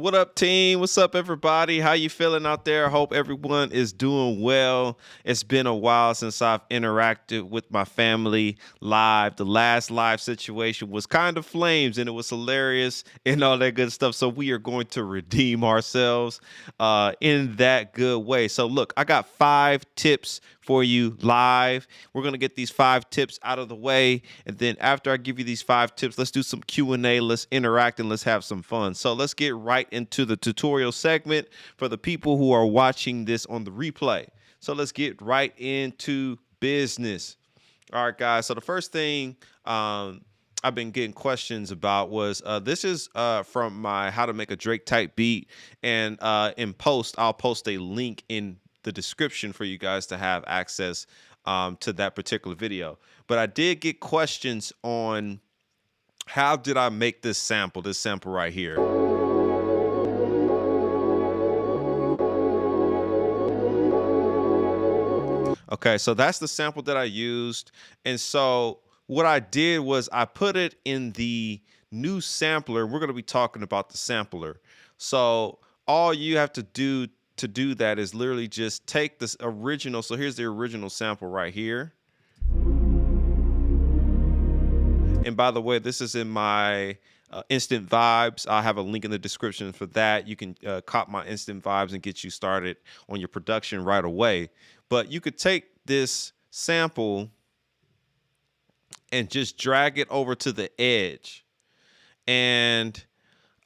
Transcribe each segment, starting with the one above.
What up, team? What's up, everybody? How you feeling out there? I hope everyone is doing well. It's been a while since I've interacted with my family live. The last live situation was kind of flames, and it was hilarious and all that good stuff. So we are going to redeem ourselves in that good way. So look, I got 5 tips for you live. We're going to get these 5 tips out of the way. And then after I give you these 5 tips, let's do some Q&A. Let's interact and let's have some fun. So let's get right into the tutorial segment for the people who are watching this on the replay. So let's get right into business. All right, guys. So the first thing I've been getting questions about was this is from my How to Make a Drake type beat. And in post, I'll post a link in the description for you guys to have access to that particular video. But I did get questions on how did I make this sample right here. Okay, so that's the sample that I used. And so what I did was I put it in the new sampler. We're going to be talking about the sampler. So all you have to do that is literally just take this original. So here's the original sample right here. And by the way, this is in my instant vibes. I'll have a link in the description for that. You can cop my instant vibes and get you started on your production right away. But you could take this sample and just drag it over to the edge. And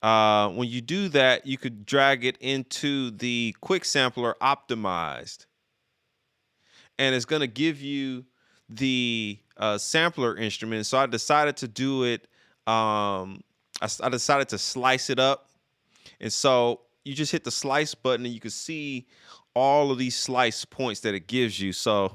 when you do that, you could drag it into the quick sampler optimized. And it's going to give you the sampler instrument. So I decided to do it. I decided to slice it up. And so you just hit the slice button and you can see all of these slice points that it gives you. So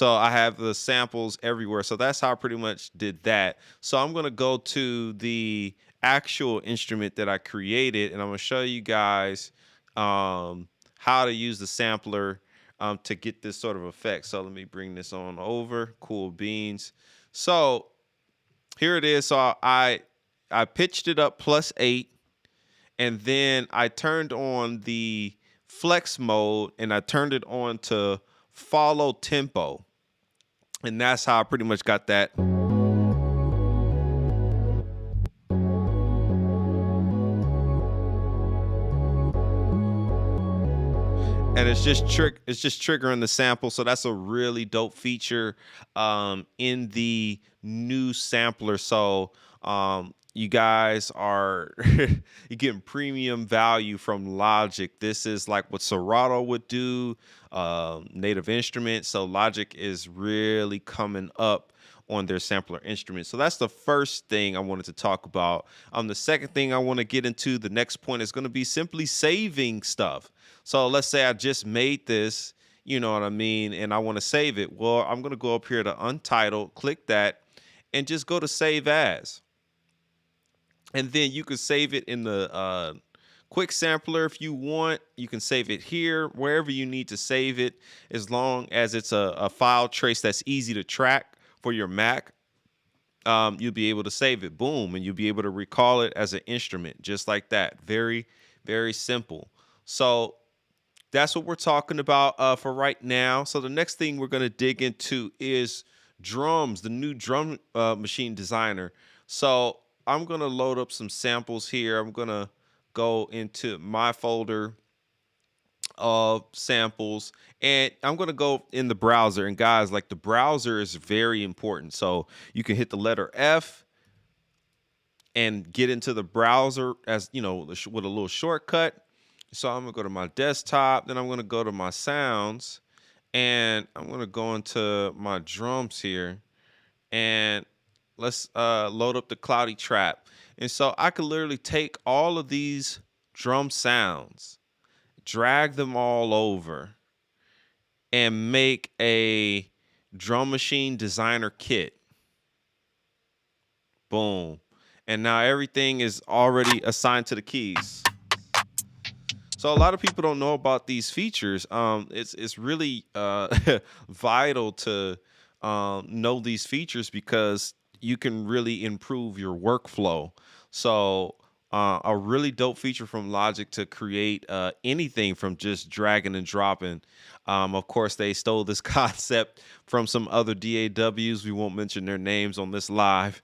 I have the samples everywhere. So that's how I pretty much did that. So I'm going to go to the actual instrument that I created, and I'm going to show you guys how to use the sampler to get this sort of effect. So let me bring this on over. Cool beans. So here it is. So I pitched it up +8, and then I turned on the flex mode, and I turned it on to follow tempo. And that's how I pretty much got that. And it's just triggering the sample. So that's a really dope feature in the new sampler. So you guys are you're getting premium value from Logic. This is like what Serato would do, Native Instruments. So Logic is really coming up on their sampler instruments. So that's the first thing I wanted to talk about. The second thing I want to get into, the next point, is going to be simply saving stuff. So let's say I just made this, you know what I mean, and I want to save it. Well, I'm going to go up here to Untitled, click that, and just go to Save As. And then you can save it in the quick sampler if you want. You can save it here, wherever you need to save it, as long as it's a file trace that's easy to track for your Mac. You'll be able to save it, boom, and you'll be able to recall it as an instrument, just like that. Very, very simple. So that's what we're talking about for right now. So the next thing we're going to dig into is drums, the new drum machine designer. So I'm going to load up some samples here. I'm going to go into my folder of samples, and I'm going to go in the browser. And guys, like, the browser is very important. So you can hit the letter F and get into the browser, as you know, with a little shortcut. So I'm going to go to my desktop, then I'm going to go to my sounds, and I'm going to go into my drums here, and let's load up the Cloudy Trap. And so I could literally take all of these drum sounds, drag them all over, and make a drum machine designer kit. Boom. And now everything is already assigned to the keys. So a lot of people don't know about these features. It's really vital to know these features, because you can really improve your workflow. So a really dope feature from Logic to create anything from just dragging and dropping. Of course, they stole this concept from some other DAWs. We won't mention their names on this live,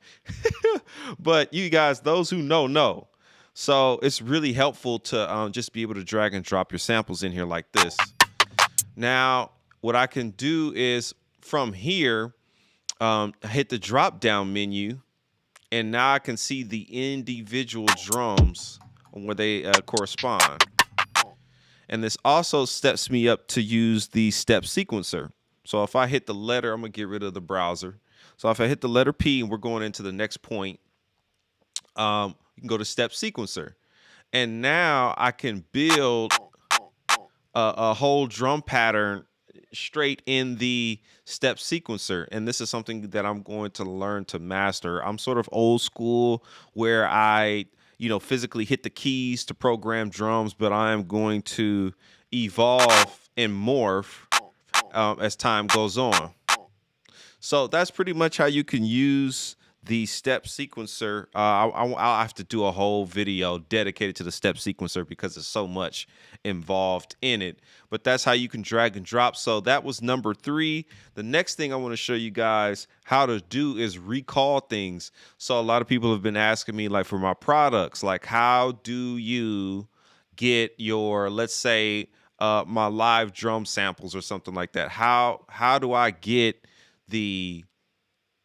but you guys, those who know. So it's really helpful to just be able to drag and drop your samples in here like this. Now, what I can do is from here, hit the drop down menu, and now I can see the individual drums where they correspond. And this also steps me up to use the step sequencer. So if I hit the letter, I'm gonna get rid of the browser. So if I hit the letter P and we're going into the next point, you can go to step sequencer. And now I can build a whole drum pattern straight in the step sequencer. And this is something that I'm going to learn to master. I'm sort of old school where I, physically hit the keys to program drums, but I am going to evolve and morph as time goes on. So that's pretty much how you can use the step sequencer. I'll have to do a whole video dedicated to the step sequencer because there's so much involved in it. But that's how you can drag and drop. So that was number 3. The next thing I want to show you guys how to do is recall things. So a lot of people have been asking me, like, for my products, like, how do you get your, let's say, my live drum samples or something like that? How do I get the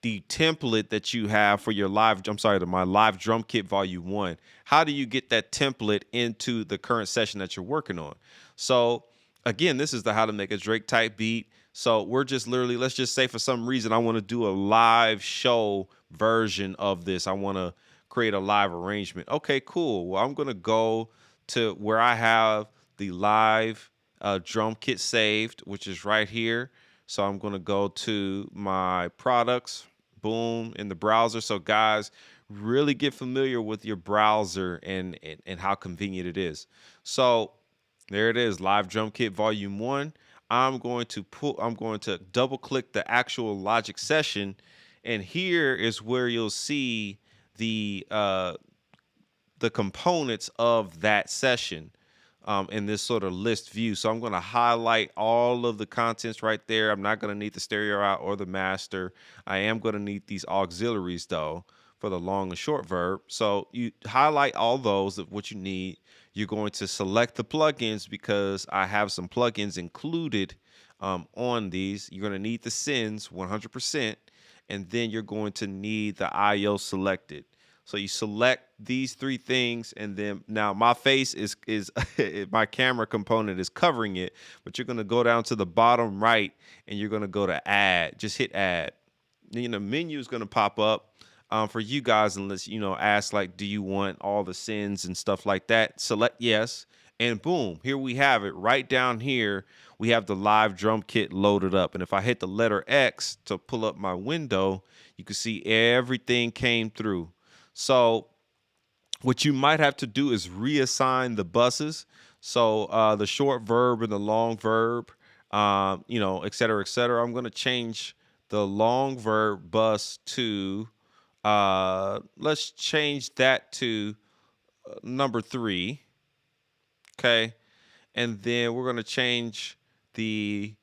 template that you have for your my live drum kit volume 1? How do you get that template into the current session that you're working on? So again, this is the how to make a Drake type beat. So we're just literally, let's just say for some reason I want to do a live show version of this. I want to create a live arrangement. Okay, cool. Well, I'm going to go to where I have the live drum kit saved, which is right here. So I'm going to go to my products, boom, in the browser. So guys, really get familiar with your browser and how convenient it is. So there it is, live drum kit volume 1. I'm going to double click the actual Logic session, and here is where you'll see the components of that session in this sort of list view. So I'm going to highlight all of the contents right there. I'm not going to need the stereo out or the master. I am going to need these auxiliaries though for the long and short verb. So you highlight all those of what you need. You're going to select the plugins because I have some plugins included on these. You're going to need the sends 100%, and then you're going to need the IO selected. So you select these 3 things, and then now my face is my camera component is covering it, but you're going to go down to the bottom right and you're going to go to add. Just hit add. Then the menu is going to pop up for you guys, and let's ask, like, do you want all the sends and stuff like that? Select yes, and boom, here we have it. Right down here we have the live drum kit loaded up, and if I hit the letter X to pull up my window, you can see everything came through. So what you might have to do is reassign the buses. So the short verb and the long verb, et cetera, et cetera. I'm going to change the long verb bus to, let's change that to number 3. Okay. And then we're going to change the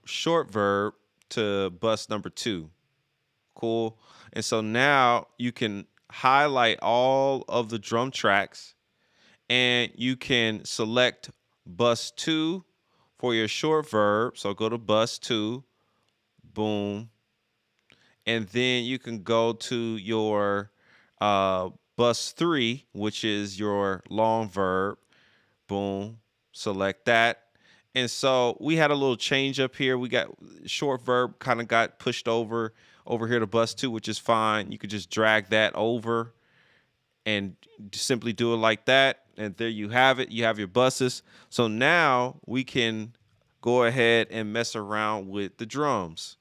short verb to bus number 2. Cool. And so now you can highlight all of the drum tracks, and you can select bus 2 for your short verb. So go to bus 2, boom. And then you can go to your bus 3, which is your long verb, boom, select that. And so we had a little change up here. We got short verb kind of got pushed over here to bus 2, which is fine. You could just drag that over and simply do it like that. And there you have it. You have your buses. So now we can go ahead and mess around with the drums.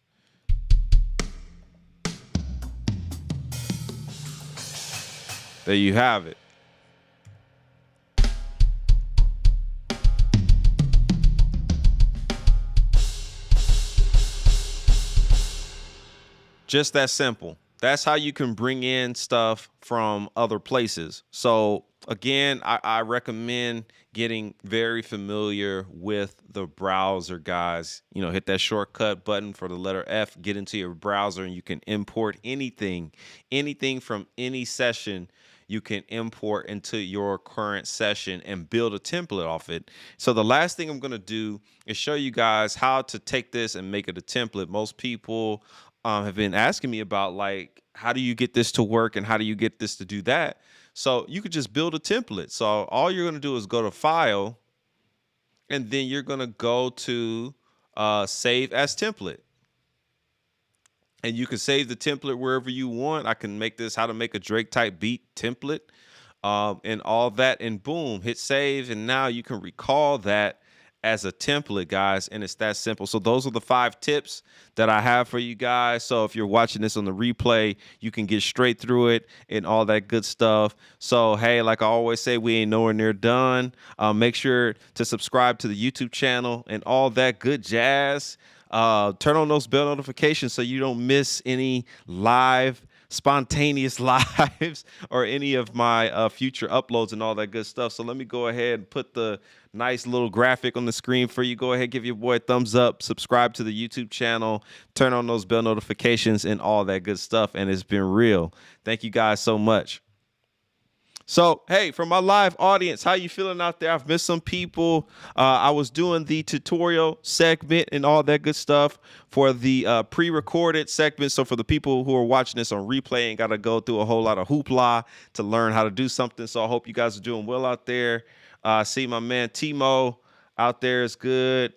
There you have it. Just that simple. that's how you can bring in stuff from other places. So again, I recommend getting very familiar with the browser, guys. You know, hit that shortcut button for the letter F, get into your browser, and you can import anything from any session. You can import into your current session and build a template off it. So the last thing I'm going to do is show you guys how to take this and make it a template. Most people have been asking me about, like, how do you get this to work and how do you get this to do that? So you could just build a template. So all you're going to do is go to File, and then you're going to go to Save as Template. And you can save the template wherever you want. I can make this how to make a Drake type beat template and all that. And boom, hit save. And now you can recall that as a template, guys. And it's that simple. So those are the 5 tips that I have for you guys. So if you're watching this on the replay, you can get straight through it and all that good stuff. So, hey, like I always say, we ain't nowhere near done. Make sure to subscribe to the YouTube channel and all that good jazz. Turn on those bell notifications so you don't miss any spontaneous lives or any of my future uploads and all that good stuff. So let me go ahead and put the nice little graphic on the screen for you. Go ahead, give your boy a thumbs up, subscribe to the YouTube channel, turn on those bell notifications and all that good stuff. And it's been real. Thank you guys so much. So, hey, for my live audience, how you feeling out there? I've missed some people. I was doing the tutorial segment and all that good stuff for the pre-recorded segment. So for the people who are watching this on replay and got to go through a whole lot of hoopla to learn how to do something. So I hope you guys are doing well out there. See my man Timo out there is good.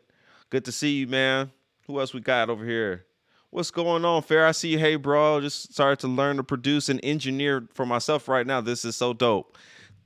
Good to see you, man. Who else we got over here? What's going on, Fair? I see you. Hey, bro. Just started to learn to produce and engineer for myself right now. This is so dope.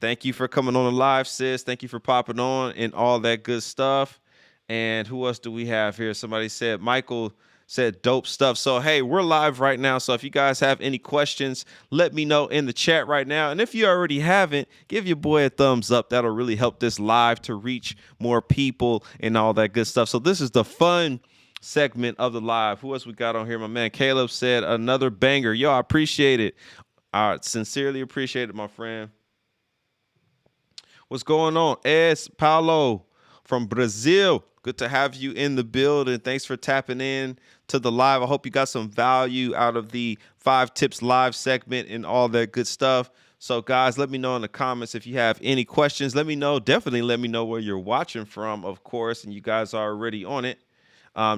Thank you for coming on the live, sis. Thank you for popping on and all that good stuff. And who else do we have here? Somebody said, Michael said dope stuff. So, hey, we're live right now. So if you guys have any questions, let me know in the chat right now. And if you already haven't, give your boy a thumbs up. That'll really help this live to reach more people and all that good stuff. So this is the fun segment of the live. Who else we got on here? My man Caleb said another banger. Yo, I appreciate it. I sincerely appreciate it, my friend. What's going on? Paulo from Brazil. Good to have you in the building. Thanks for tapping in to the live. I hope you got some value out of the 5 tips live segment and all that good stuff. So guys, let me know in the comments if you have any questions. Let me know. Definitely let me know where you're watching from, of course, and you guys are already on it.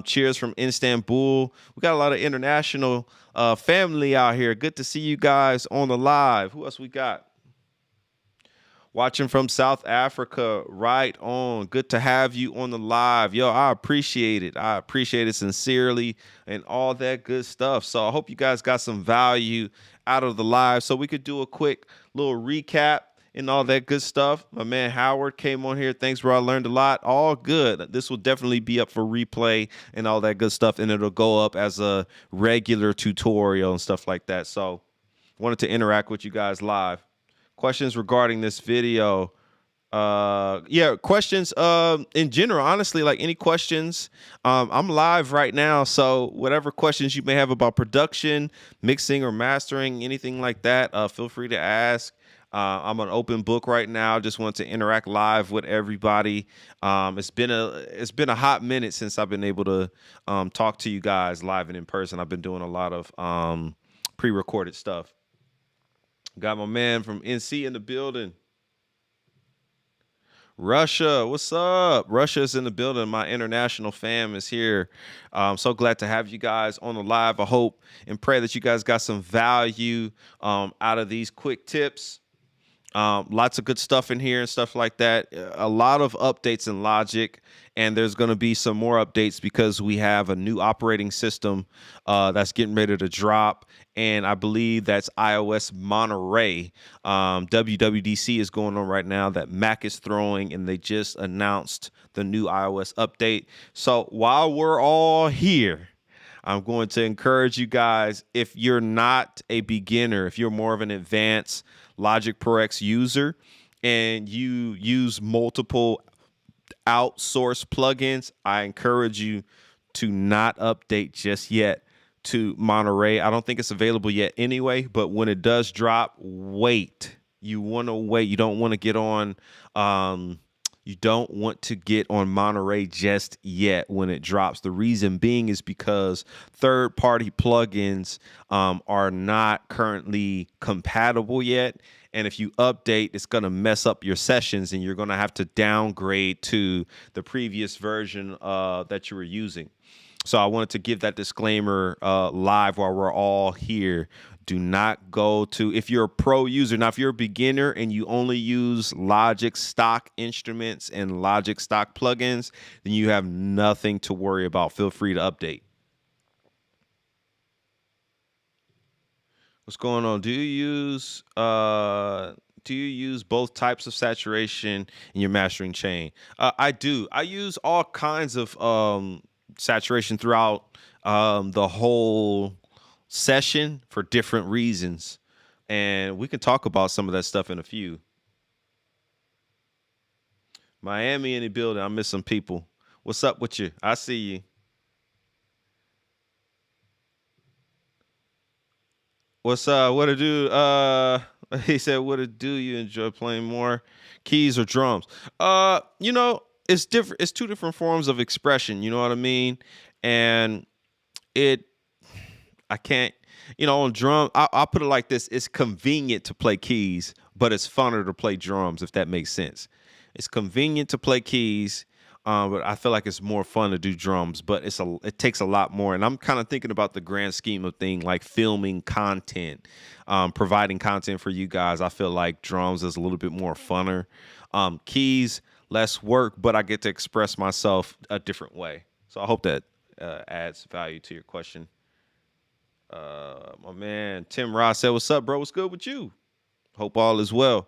Cheers from Istanbul. We got a lot of international family out here. Good to see you guys on the live. Who else we got? Watching from South Africa. Right on. Good to have you on the live. Yo, I appreciate it. I appreciate it sincerely and all that good stuff. So I hope you guys got some value out of the live. So we could do a quick little recap and all that good stuff. My man Howard came on here. Thanks, bro. I learned a lot. All good. This will definitely be up for replay and all that good stuff, and it'll go up as a regular tutorial and stuff like that. So wanted to interact with you guys live. Questions regarding this video. Yeah, questions in general, honestly, like any questions. I'm live right now, so whatever questions you may have about production, mixing or mastering, anything like that, feel free to ask. I'm an open book right now. Just want to interact live with everybody. It's been a hot minute since I've been able to talk to you guys live and in person. I've been doing a lot of pre-recorded stuff. Got my man from NC in the building. Russia, what's up? Russia's in the building. My international fam is here. I'm so glad to have you guys on the live. I hope and pray that you guys got some value out of these quick tips. Lots of good stuff in here and stuff like that. A lot of updates in Logic, and there's going to be some more updates because we have a new operating system that's getting ready to drop, and I believe that's iOS Monterey. WWDC is going on right now that Mac is throwing, and they just announced the new iOS update. So while we're all here, I'm going to encourage you guys, if you're not a beginner, if you're more of an advanced Logic Pro X user and you use multiple outsourced plugins, I encourage you to not update just yet to Monterey. I don't think it's available yet anyway, but when it does drop, wait. You want to wait. You don't want to get on Monterey just yet when it drops. The reason being is because third-party plugins are not currently compatible yet. And if you update, it's going to mess up your sessions and you're going to have to downgrade to the previous version that you were using. So I wanted to give that disclaimer live while we're all here. Do not go to, if you're a pro user, now if you're a beginner and you only use Logic stock instruments and Logic stock plugins, then you have nothing to worry about. Feel free to update. What's going on? Do you use both types of saturation in your mastering chain? I do. I use all kinds of saturation throughout the whole session for different reasons, and we can talk about some of that stuff in a few. Miami in the building. I miss some people. What's up with you? I see you. What's what to do? He said, what to do? You enjoy playing more keys or drums? You know, it's different. It's two different forms of expression. You know what I mean? And I can't, you know, on drum, I'll put it like this. It's convenient to play keys, but it's funner to play drums, if that makes sense. It's convenient to play keys, but I feel like it's more fun to do drums, but it takes a lot more. And I'm kind of thinking about the grand scheme of things, like filming content, providing content for you guys. I feel like drums is a little bit more funner. Keys, less work, but I get to express myself a different way. So I hope that adds value to your question. My man Tim Ross said, what's up, bro? What's good with you? Hope all is well.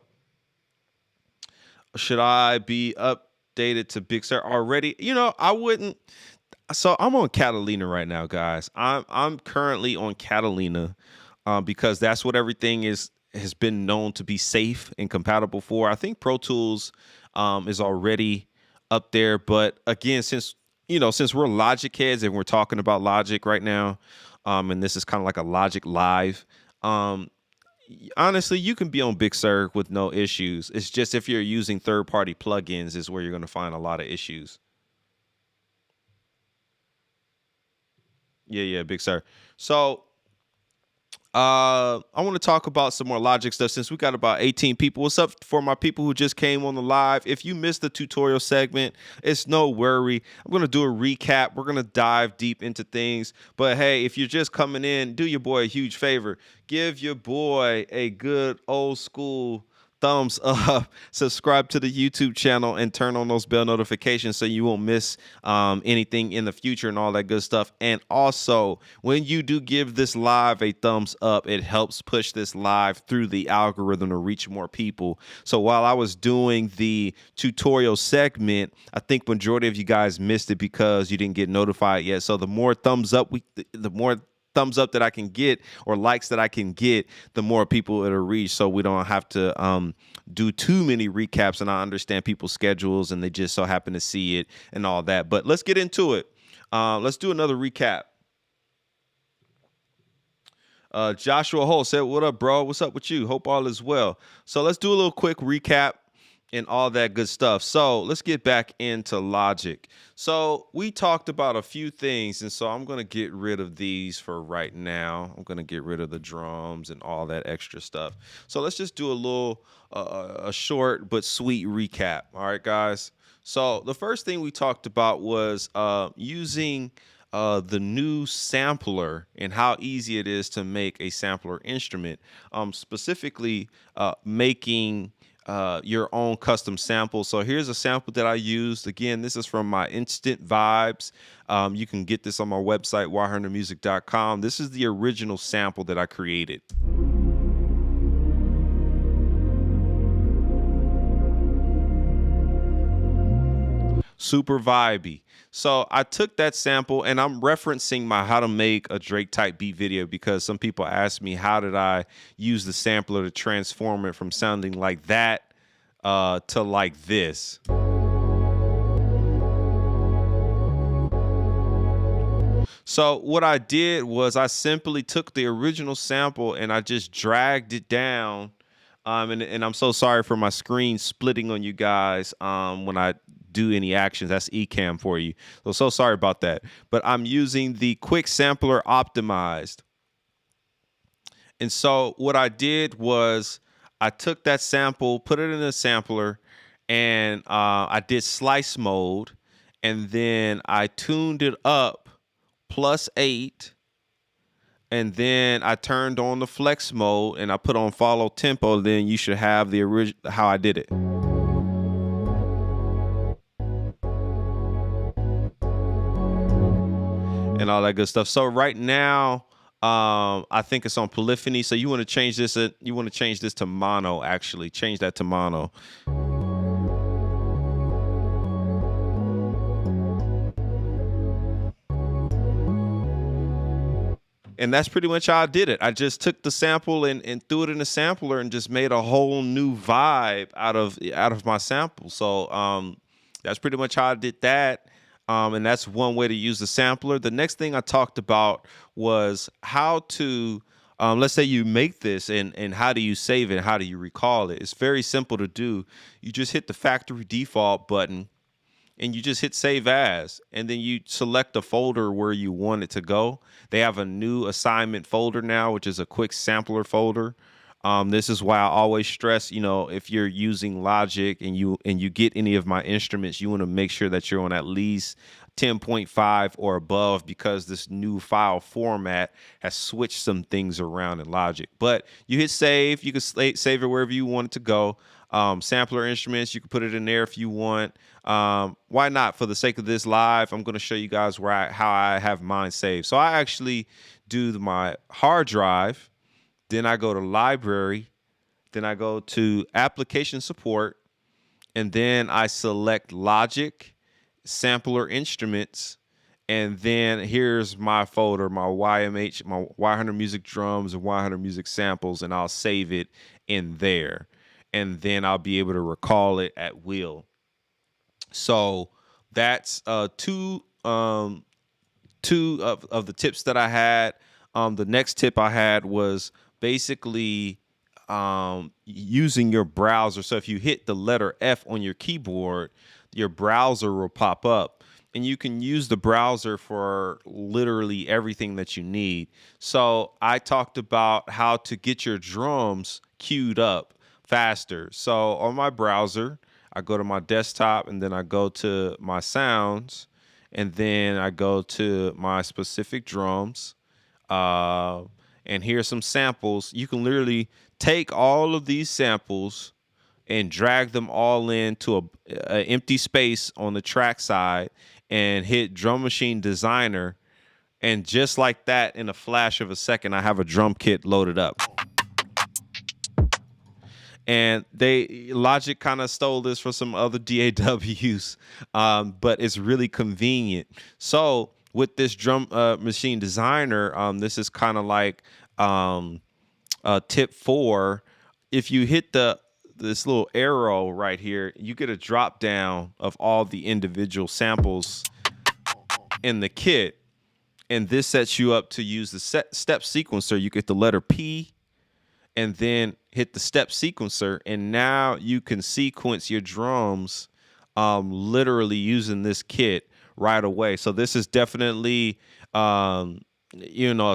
Should I be updated to Big Sur already? You know, I wouldn't. So I'm on Catalina right now, guys. I'm currently on Catalina because that's what everything has been known to be safe and compatible for. I think Pro Tools is already up there, but again, since we're Logic heads and we're talking about Logic right now, and this is kind of like a Logic Live. Honestly, you can be on Big Sur with no issues. It's just if you're using third-party plugins is where you're going to find a lot of issues. Yeah, Big Sur. So I want to talk about some more Logic stuff since we got about 18 people. What's up for my people who just came on the live? If you missed the tutorial segment, it's no worry. I'm going to do a recap. We're going to dive deep into things. But hey, if you're just coming in, do your boy a huge favor. Give your boy a good old school thumbs up, subscribe to the YouTube channel, and turn on those bell notifications so you won't miss anything in the future and all that good stuff. And also, when you do give this live a thumbs up, it helps push this live through the algorithm to reach more people. So while I was doing the tutorial segment, I think majority of you guys missed it because you didn't get notified yet. So the more thumbs up that I can get or likes that I can get, the more people it'll reach, so we don't have to do too many recaps. And I understand people's schedules and they just so happen to see it and all that. But let's get into it. Let's do another recap. Joshua Holt said, what up, bro? What's up with you? Hope all is well. So let's do a little quick recap and all that good stuff. So let's get back into Logic. So we talked about a few things, and so I'm going to get rid of these for right now. I'm going to get rid of the drums and all that extra stuff. So let's just do a little, a short but sweet recap. All right, guys. So the first thing we talked about was using the new sampler and how easy it is to make a sampler instrument, specifically making your own custom sample. So here's a sample that I used. Again, this is from my Instant Vibes. You can get this on my website, yhuntermusic.com. This is the original sample that I created. Super vibey. So I took that sample and I'm referencing my how to make a Drake type beat video because some people asked me how did I use the sampler to transform it from sounding like that to like this. So what I did was I simply took the original sample and I just dragged it down. And I'm so sorry for my screen splitting on you guys when I do any actions. That's Ecamm for you. So sorry about that. But I'm using the quick sampler optimized. And so what I did was I took that sample, put it in a sampler, and I did slice mode, and then I tuned it up +8, and then I turned on the flex mode and I put on follow tempo. Then you should have the original how I did it. And all that good stuff. So right now, I think it's on polyphony. So you want to change this. You want to change this to mono. Actually, change that to mono. And that's pretty much how I did it. I just took the sample and threw it in the sampler and just made a whole new vibe out of my sample. So that's pretty much how I did that. And that's one way to use the sampler. The next thing I talked about was how to, let's say you make this and how do you save it? How do you recall it? It's very simple to do. You just hit the factory default button and you just hit save as, and then you select a folder where you want it to go. They have a new assignment folder now, which is a quick sampler folder. This is why I always stress, if you're using Logic and you get any of my instruments, you want to make sure that you're on at least 10.5 or above, because this new file format has switched some things around in Logic. But you hit save, you can save it wherever you want it to go. Sampler instruments, you can put it in there if you want. Why not? For the sake of this live, I'm going to show you guys how I have mine saved. So I actually do my hard drive, then I go to library, then I go to application support, and then I select Logic, sampler instruments, and then here's my folder, my YMH, my Y100Music drums and Y100 Music samples, and I'll save it in there. And then I'll be able to recall it at will. So that's two of the tips that I had. The next tip I had was basically using your browser. So if you hit the letter F on your keyboard, your browser will pop up. And you can use the browser for literally everything that you need. So I talked about how to get your drums queued up faster. So on my browser, I go to my desktop and then I go to my sounds and then I go to my specific drums. And here's some samples. You can literally take all of these samples and drag them all into a empty space on the track side and hit Drum Machine Designer. And just like that, in a flash of a second, I have a drum kit loaded up. And Logic kind of stole this from some other DAWs, but it's really convenient. So with this Drum Machine Designer, this is kind of like tip 4. If you hit this little arrow right here, you get a drop down of all the individual samples in the kit, and this sets you up to use the step sequencer. You get the letter P, and then hit the step sequencer, and now you can sequence your drums literally using this kit right away. So this is definitely a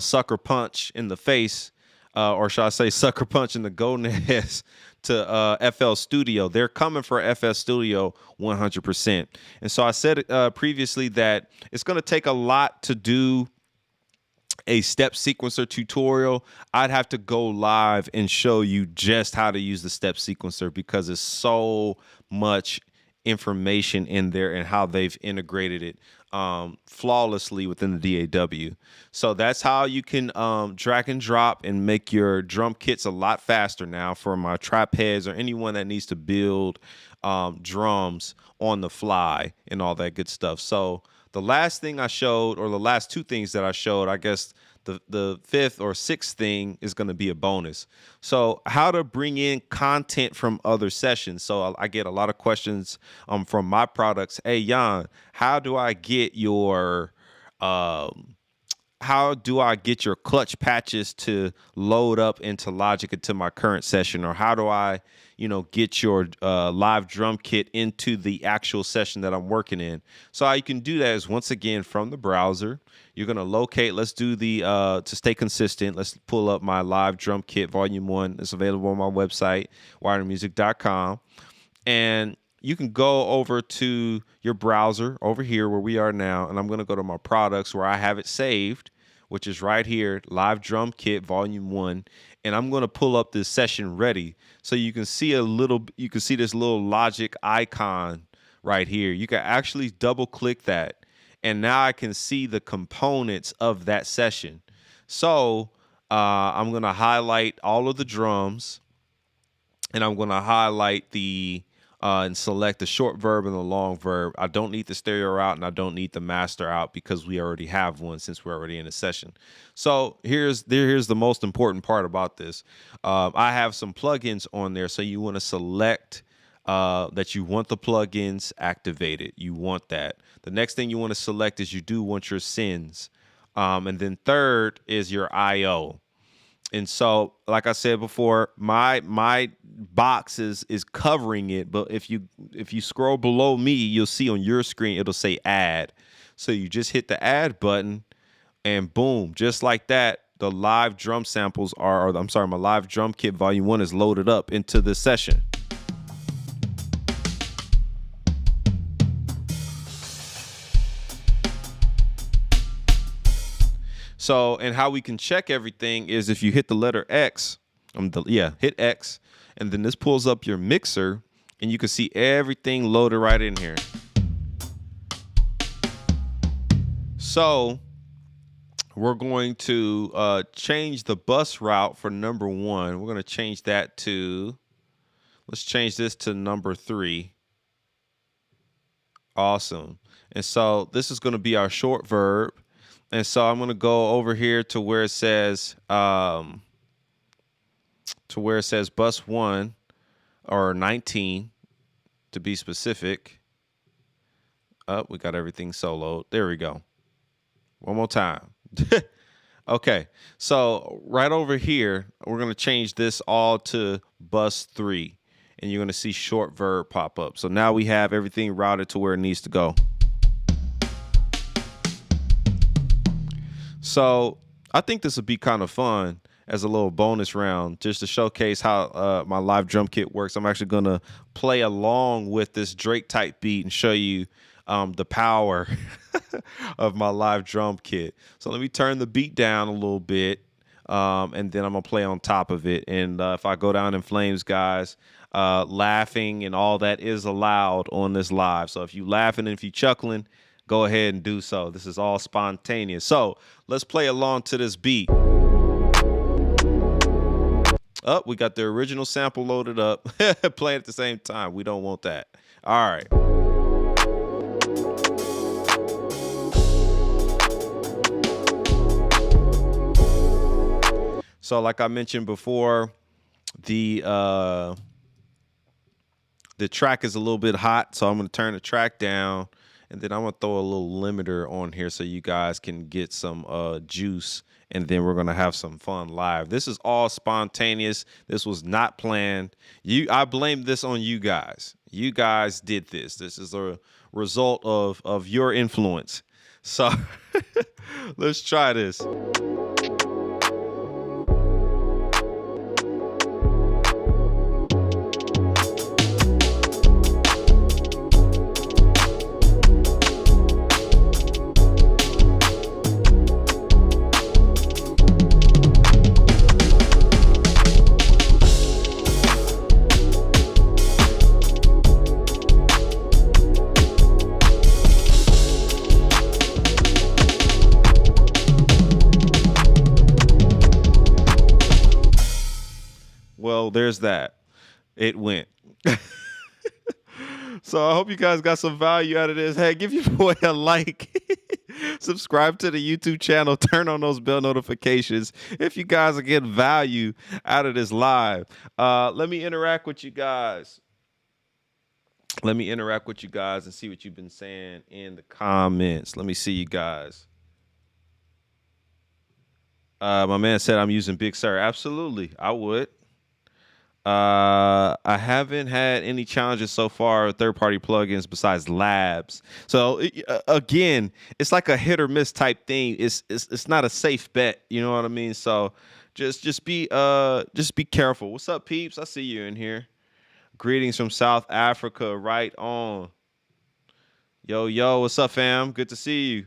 sucker punch in the face, or should I say sucker punch in the gonads to FL Studio. They're coming for FL Studio 100%. And so I said previously that it's going to take a lot to do a step sequencer tutorial. I'd have to go live and show you just how to use the step sequencer, because it's so much information in there and how they've integrated it flawlessly within the DAW. So that's how you can drag and drop and make your drum kits a lot faster now for my trap heads or anyone that needs to build drums on the fly and all that good stuff. So the last thing I showed, or the last two things that I showed, I guess the fifth or sixth thing is going to be a bonus. So how to bring in content from other sessions. So I get a lot of questions from my products. Hey, Yaahn, how do I get your how do I get your clutch patches to load up into Logic into my current session, or how do I, get your live drum kit into the actual session that I'm working in? So how you can do that is, once again, from the browser, you're gonna locate. Let's do the to stay consistent. Let's pull up my live drum kit volume 1. It's available on my website, yhuntermusic.com, and you can go over to your browser over here where we are now, and I'm going to go to my products where I have it saved, which is right here, Live Drum Kit Volume 1, and I'm going to pull up this session ready so you can see this little Logic icon right here. You can actually double click that, and now I can see the components of that session. So I'm going to highlight all of the drums, and I'm going to highlight and select the short verb and the long verb. I don't need the stereo out, and I don't need the master out because we already have one since we're already in a session. So here's the most important part about this. I have some plugins on there, so you want to select that you want the plugins activated. You want that. The next thing you want to select is you do want your sends. And then third is your IO. And so, like I said before, my box is covering it, but if you scroll below me, you'll see on your screen it'll say add. So you just hit the add button, and boom, just like that, the live drum samples my live drum kit volume 1 is loaded up into this session. So, and how we can check everything is if you hit the letter X, hit X, and then this pulls up your mixer, and you can see everything loaded right in here. So we're going to change the bus route for number 1. We're going to change that to, let's change this to number 3. Awesome. And so this is going to be our short verb. And so I'm going to go over here to where it says bus 1 or 19 to be specific. Oh, we got everything soloed. There we go. One more time. Okay. So right over here, we're going to change this all to bus 3, and you're going to see short verb pop up. So now we have everything routed to where it needs to go. So I think this would be kind of fun as a little bonus round, just to showcase how my live drum kit works. I'm actually going to play along with this Drake type beat and show you the power of my live drum kit. So let me turn the beat down a little bit, and then I'm going to play on top of it. And if I go down in flames, guys, laughing and all that is allowed on this live. So if you laughing and if you chuckling, go ahead and do so. This is all spontaneous. So let's play along to this beat. Oh, we got the original sample loaded up. Playing at the same time. We don't want that. All right. So like I mentioned before, the track is a little bit hot, so I'm going to turn the track down. And then I'm going to throw a little limiter on here so you guys can get some juice. And then we're going to have some fun live. This is all spontaneous. This was not planned. I blame this on you guys. You guys did this. This is a result of your influence. So let's try this. Well, there's that. It went. So I hope you guys got some value out of this. Hey, give your boy a like. Subscribe to the YouTube channel. Turn on those bell notifications if you guys are getting value out of this live. Let me interact with you guys. Let me interact with you guys and see what you've been saying in the comments. Let me see you guys. My man said I'm using Big Sur. Absolutely, I would. I haven't had any challenges so far with third-party plugins besides Labs. So again, it's like a hit or miss type thing. It's not a safe bet. You know what I mean? So just be careful. What's up, peeps? I see you in here. Greetings from South Africa. Right on. Yo, what's up, fam? Good to see you.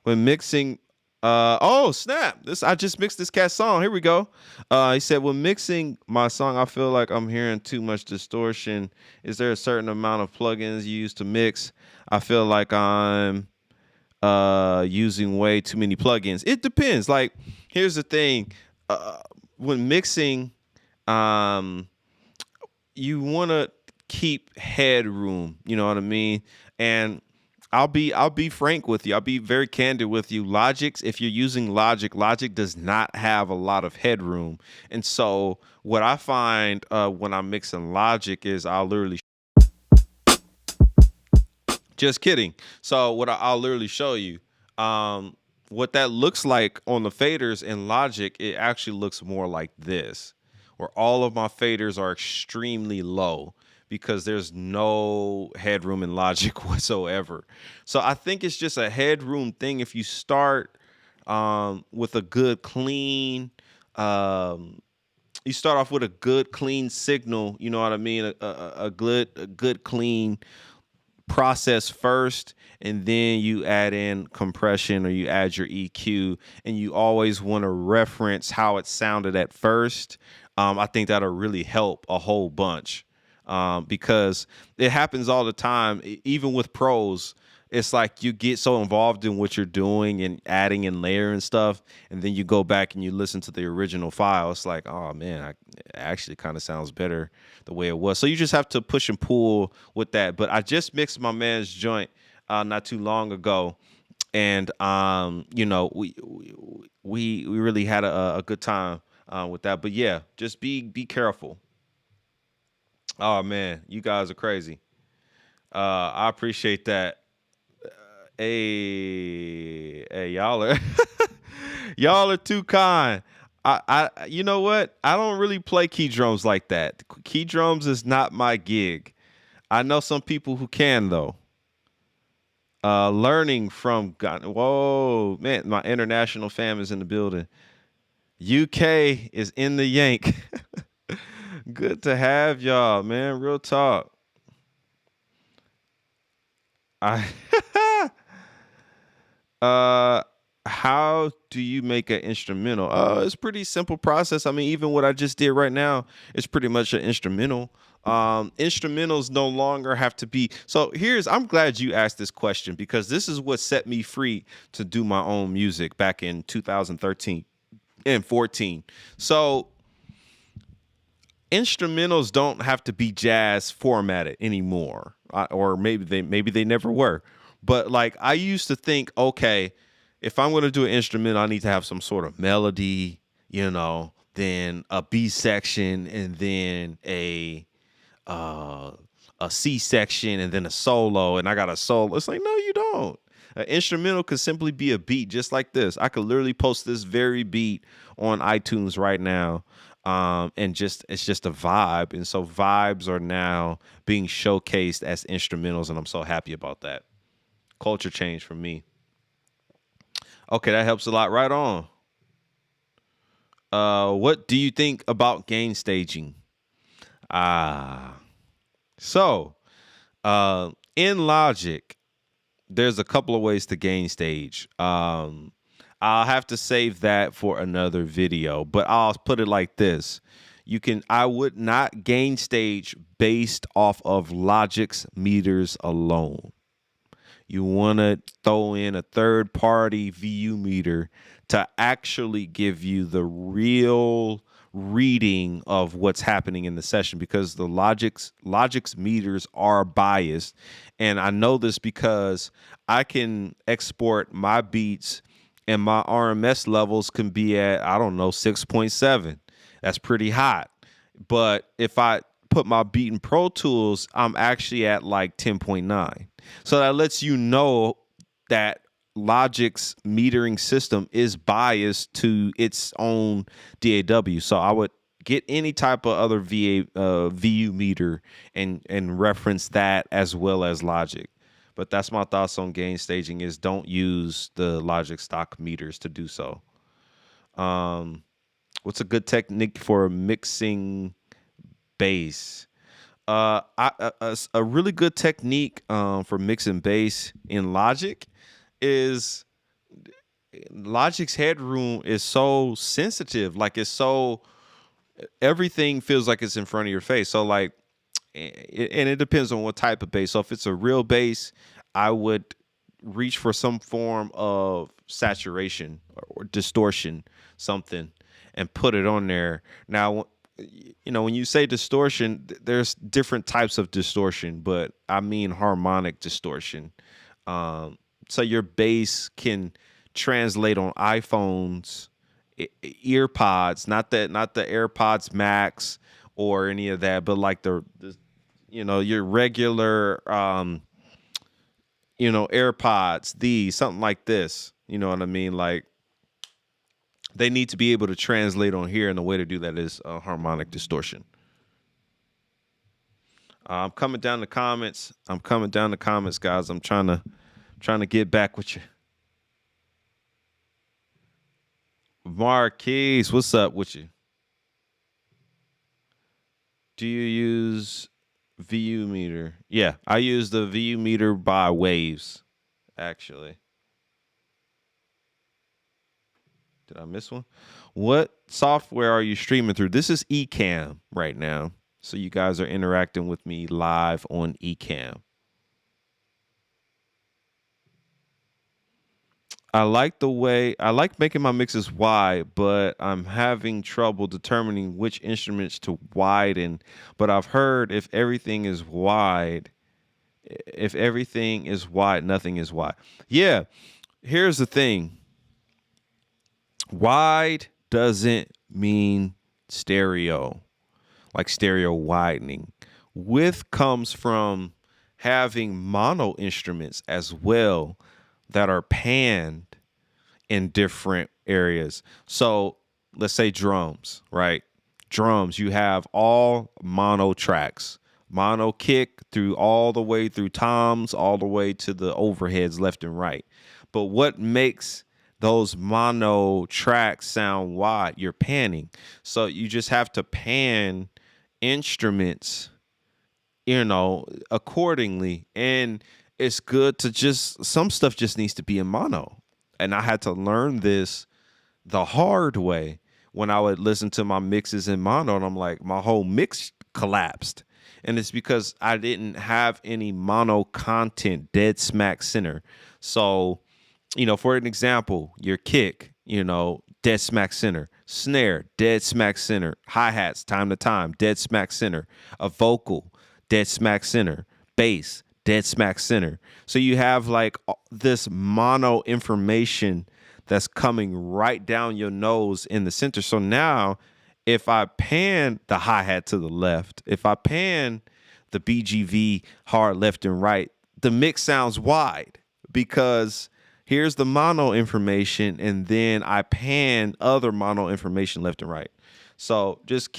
When mixing, oh snap! I just mixed this cat's song. Here we go. He said, when mixing my song, I feel like I'm hearing too much distortion. Is there a certain amount of plugins you use to mix? I feel like I'm using way too many plugins. It depends. Like, here's the thing. When mixing, you want to keep headroom. You know what I mean? And I'll be frank with you. I'll be very candid with you. If you're using Logic does not have a lot of headroom. And so what I find when I'm mixing Logic is I'll literally just kidding. So what I'll literally show you what that looks like on the faders in Logic. It actually looks more like this, where all of my faders are extremely low, because there's no headroom in Logic whatsoever. So I think it's just a headroom thing. If you start with a good clean, you start off with a good clean signal. You know what I mean? A good clean process first, and then you add in compression or you add your EQ, and you always want to reference how it sounded at first. I think that'll really help a whole bunch. Because it happens all the time, even with pros. It's like you get so involved in what you're doing and adding and layering stuff, and then you go back and you listen to the original file. It's like, oh man, it actually kind of sounds better the way it was. So you just have to push and pull with that. But I just mixed my man's joint not too long ago, and you know, we really had a good time with that. But yeah, just be careful. Oh man, you guys are crazy. I appreciate that. Hey, y'all are y'all are too kind. You know what? I don't really play key drums like that. Key drums is not my gig. I know some people who can though. Learning from God. Whoa, man, my international fam is in the building. UK is in the yank. Good to have y'all, man. Real talk. I how do you make an instrumental? It's a pretty simple process. I mean, even what I just did right now is pretty much an instrumental. Instrumentals no longer have to be. So I'm glad you asked this question, because this is what set me free to do my own music back in 2013 and 14. So instrumentals don't have to be jazz formatted anymore, or maybe they never were. But like, I used to think, okay, if I'm going to do an instrumental, I need to have some sort of melody, you know, then a B section, and then a C section, and then a solo, and I got a solo. It's like, no, you don't. An instrumental could simply be a beat, just like this. I could literally post this very beat on iTunes right now. And it's just a vibe. And so vibes are now being showcased as instrumentals, and I'm so happy about that. Culture change for me. Okay, that helps a lot. Right on. What do you think about gain staging? So in Logic, there's a couple of ways to gain stage. I'll have to save that for another video, but I'll put it like this. I would not gain stage based off of Logic's meters alone. You want to throw in a third party VU meter to actually give you the real reading of what's happening in the session, because the Logic's meters are biased. And I know this because I can export my beats, and my RMS levels can be at, I don't know, 6.7. That's pretty hot. But if I put my beat in Pro Tools, I'm actually at like 10.9. So that lets you know that Logic's metering system is biased to its own DAW. So I would get any type of other VU meter and reference that as well as Logic. But that's my thoughts on gain staging is don't use the Logic stock meters to do so. What's a good technique for mixing bass? A really good technique for mixing bass in Logic is Logic's headroom is so sensitive. Like it's so everything feels like it's in front of your face. So like, and it depends on what type of bass. So if it's a real bass, I would reach for some form of saturation or distortion, something, and put it on there. Now, you know, when you say distortion, there's different types of distortion, but I mean harmonic distortion. So your bass can translate on iPhones, ear pods, not the AirPods Max or any of that, but like the you know, your regular you know, AirPods, something like this. You know what I mean? Like they need to be able to translate on here, and the way to do that is harmonic distortion. I'm coming down the comments. Guys. I'm trying to get back with you. Marquise, what's up with you? Do you use VU meter? Yeah, I use the VU meter by Waves, actually. Did I miss one? What software are you streaming through? This is Ecamm right now. So you guys are interacting with me live on Ecamm. I like making my mixes wide, but I'm having trouble determining which instruments to widen. But I've heard if everything is wide, nothing is wide. Yeah, here's the thing. Wide doesn't mean stereo, like stereo widening. Width comes from having mono instruments as well that are panned in different areas. So let's say drums, right? Drums, you have all mono tracks, mono kick through all the way through toms, all the way to the overheads left and right. But what makes those mono tracks sound wide? You're panning. So you just have to pan instruments, you know, accordingly. And it's good to some stuff just needs to be in mono. And I had to learn this the hard way when I would listen to my mixes in mono, and I'm like, my whole mix collapsed. And it's because I didn't have any mono content dead smack center. So, you know, for an example, your kick, you know, dead smack center, snare, dead smack center, hi-hats, time to time, dead smack center, a vocal, dead smack center, bass, dead smack center. So you have like this mono information that's coming right down your nose in the center. So now if I pan the hi-hat to the left, if I pan the BGV hard left and right, the mix sounds wide because here's the mono information and then I pan other mono information left and right. So just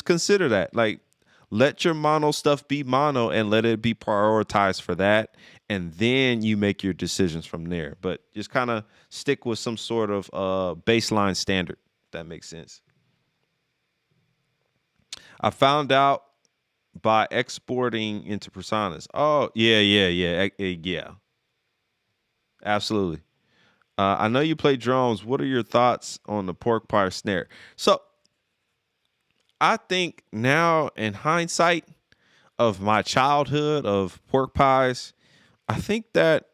consider that. Like, let your mono stuff be mono and let it be prioritized for that. And then you make your decisions from there. But just kind of stick with some sort of baseline standard, if that makes sense. I found out by exporting into personas. Oh, yeah. Absolutely. I know you play drums. What are your thoughts on the pork pie snare? So I think now in hindsight of my childhood of pork pies, I think that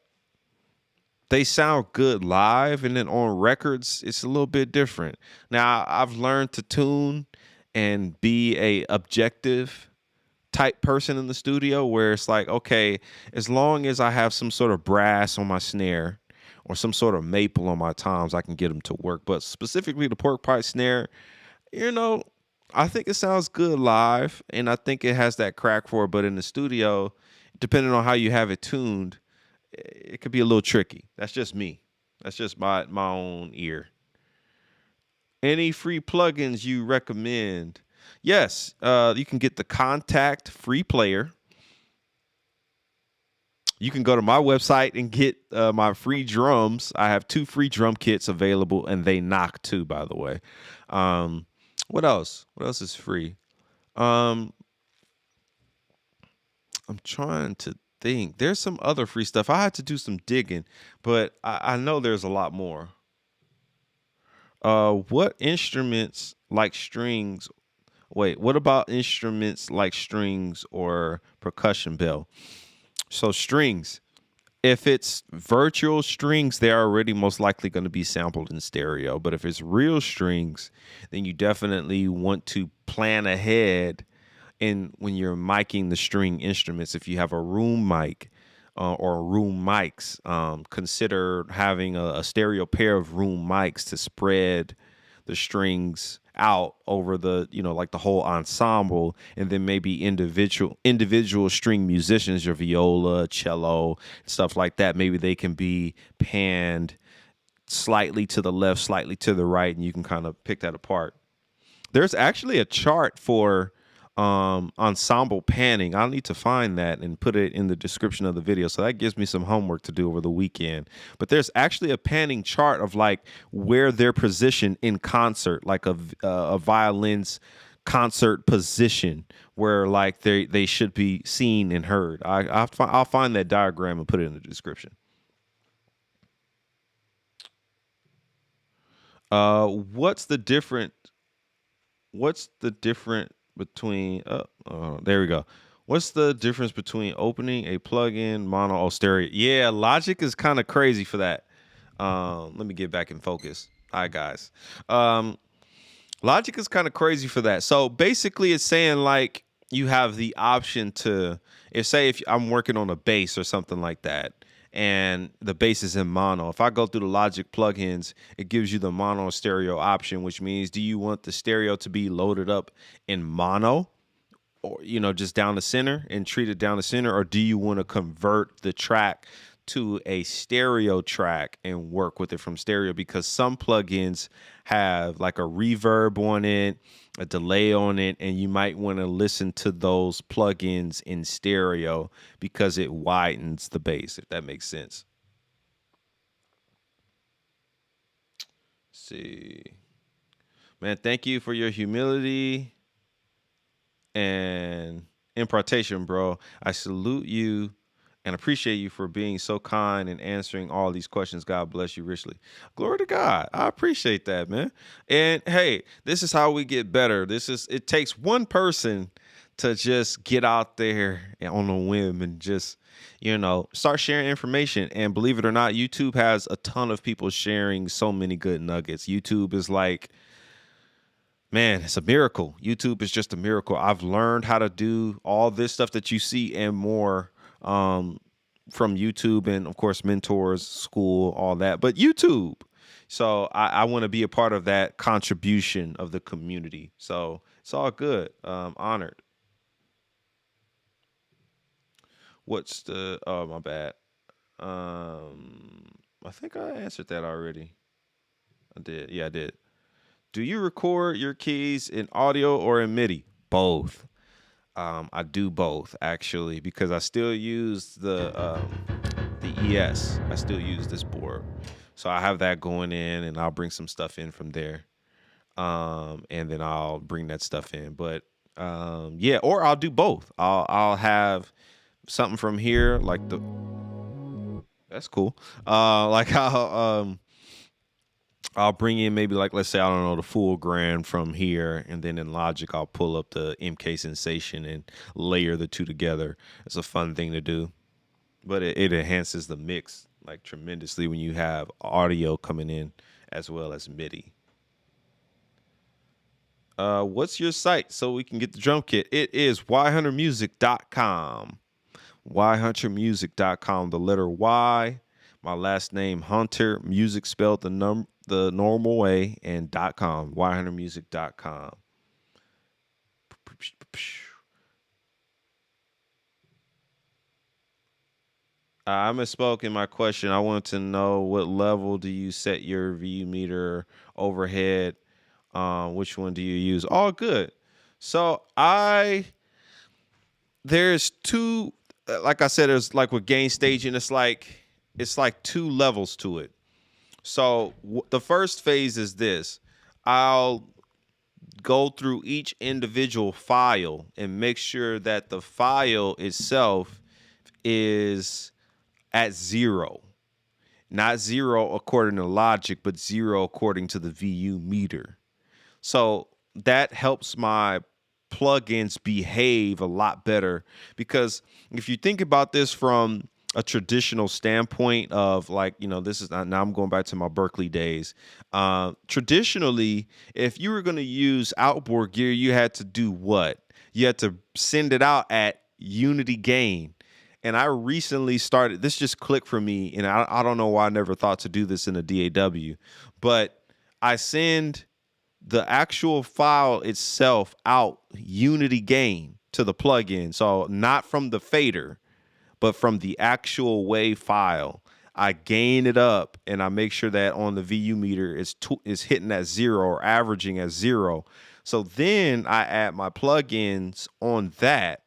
they sound good live, and then on records, it's a little bit different. Now, I've learned to tune and be a objective type person in the studio where it's like, okay, as long as I have some sort of brass on my snare or some sort of maple on my toms, I can get them to work. But specifically the pork pie snare, you know, I think it sounds good live, and I think it has that crack for it. But in the studio, depending on how you have it tuned, it could be a little tricky. That's just me. That's just my own ear. Any free plugins you recommend? Yes, you can get the Contact free player. You can go to my website and get my free drums. I have 2 free drum kits available, and they knock too, by the way. Um, what else? What else is free? Um, I'm trying to think. There's some other free stuff. I had to do some digging, but I know there's a lot more. What instruments like strings? Wait, what about instruments like strings or percussion bell? So strings. If it's virtual strings, they're already most likely going to be sampled in stereo. But if it's real strings, then you definitely want to plan ahead. And when you're miking the string instruments, if you have a room mic or room mics, consider having a stereo pair of room mics to spread the strings out over the, like the whole ensemble, and then maybe individual string musicians, your viola, cello, stuff like that, maybe they can be panned slightly to the left, slightly to the right, and you can kind of pick that apart. There's actually a chart for ensemble panning. I'll need to find that and put it in the description of the video. So that gives me some homework to do over the weekend. But there's actually a panning chart of like where they're positioned in concert, like a violin's concert position, where like they should be seen and heard. I'll find that diagram and put it in the description. What's the different? What's the different between? There we go. What's the difference between opening a plugin mono or stereo? Yeah, Logic is kind of crazy for that. Let me get back in focus. Hi guys. Logic is kind of crazy for that. So basically, it's saying like you have the option to, if I'm working on a bass or something like that, and the bass is in mono. If I go through the Logic plugins, it gives you the mono stereo option, which means, do you want the stereo to be loaded up in mono, or just down the center and treat it down the center, or do you want to convert the track to a stereo track and work with it from stereo? Because some plugins have like a reverb on it, a delay on it, and you might want to listen to those plugins in stereo because it widens the bass, if that makes sense. Let's see. Man, thank you for your humility and impartation, bro. I salute you and appreciate you for being so kind and answering all these questions. God bless you richly. Glory to God. I appreciate that, man. And hey, this is how we get better. It takes one person to just get out there on a whim and just, start sharing information. And believe it or not, YouTube has a ton of people sharing so many good nuggets. YouTube is like, man, it's a miracle. YouTube is just a miracle. I've learned how to do all this stuff that you see and more from YouTube, and of course mentors, school, all that, but YouTube. So I want to be a part of that contribution of the community. So it's all good. Honored. What's the, oh, my bad. I think I answered that already. I did. Yeah, I did. Do you record your keys in audio or in MIDI? Both. I do both actually, because I still use the ES. I still use this board, so I have that going in, and I'll bring some stuff in from there, and then I'll bring that stuff in. But yeah, or I'll do both. I'll have something from here, like that's cool. Like I'll bring in maybe, like, let's say, I don't know, the full grand from here, and then in Logic I'll pull up the MK Sensation and layer the two together. It's a fun thing to do, but it enhances the mix like tremendously when you have audio coming in as well as MIDI. What's your site so we can get the drum kit? It is yhuntermusic.com. yhuntermusic.com. The letter Y, my last name Hunter, music spelled the normal way, and .com. yhuntermusic.com. I misspoke in my question. I want to know what level do you set your VU meter overhead? Which one do you use? All good. So there's two, like I said, there's like with gain staging, it's like two levels to it. So the first phase is this. I'll go through each individual file and make sure that the file itself is at zero. Not zero according to logic, but zero according to the VU meter. So that helps my plugins behave a lot better, because if you think about this from a traditional standpoint of, like, this is now I'm going back to my Berkeley days. Traditionally, if you were going to use outboard gear, you had to do what? You had to send it out at unity gain. And I recently started, this just clicked for me, and I don't know why I never thought to do this in a DAW, but I send the actual file itself out unity gain to the plugin. So not from the fader, but from the actual wave file. I gain it up and I make sure that on the VU meter is hitting at zero or averaging at zero. So then I add my plugins on that,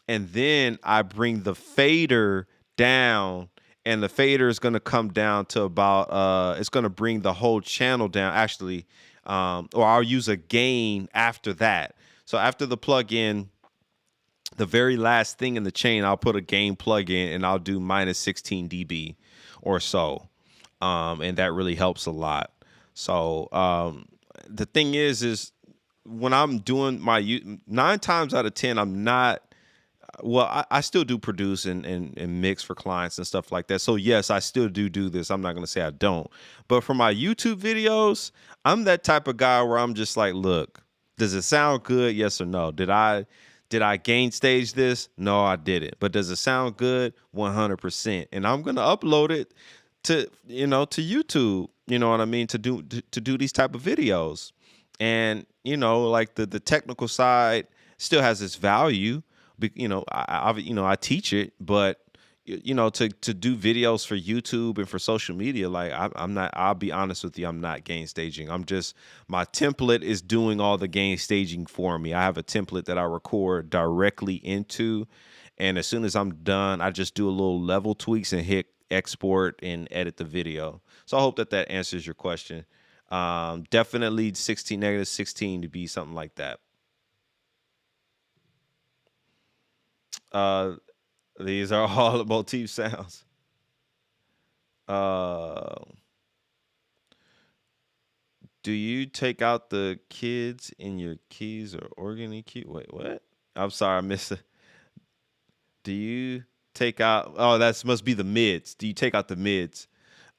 and then I bring the fader down, and the fader is going to come down to about it's going to bring the whole channel down, actually, or I'll use a gain after that. So after the plugin, the very last thing in the chain, I'll put a gain plugin and I'll do minus 16 dB or so, and that really helps a lot. So the thing is when I'm doing my 9 times out of 10, I'm not. Well, I still do produce and mix for clients and stuff like that. So yes, I still do this. I'm not going to say I don't. But for my YouTube videos, I'm that type of guy where I'm just like, look, does it sound good? Yes or no? Did I gain stage this? No, I didn't. But does it sound good? 100%. And I'm going to upload it to YouTube, you know what I mean, to do these type of videos. And, like the technical side still has its value. I teach it, but to do videos for YouTube and for social media, like I'm not. I'll be honest with you, I'm not gain staging. My template is doing all the gain staging for me. I have a template that I record directly into, and as soon as I'm done, I just do a little level tweaks and hit export and edit the video. So I hope that answers your question. Definitely -16 to be something like that. These are all motif sounds. Do you take out the kids in your keys or organ EQ? Wait, what? I'm sorry, I missed it. Do you take out? Oh, that must be the mids. Do you take out the mids?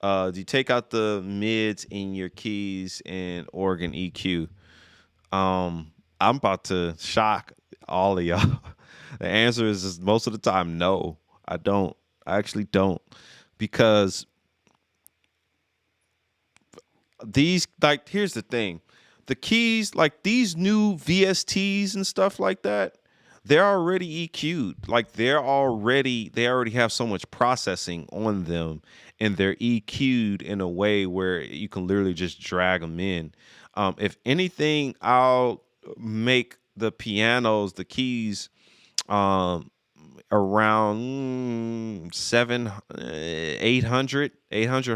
Do you take out the mids in your keys and organ EQ? I'm about to shock all of y'all. The answer is most of the time, no, I don't. I actually don't, because here's the thing. The keys, like these new VSTs and stuff like that, they're already EQ'd. Like they already have so much processing on them, and they're EQ'd in a way where you can literally just drag them in. If anything, I'll make the pianos, the keys, around 800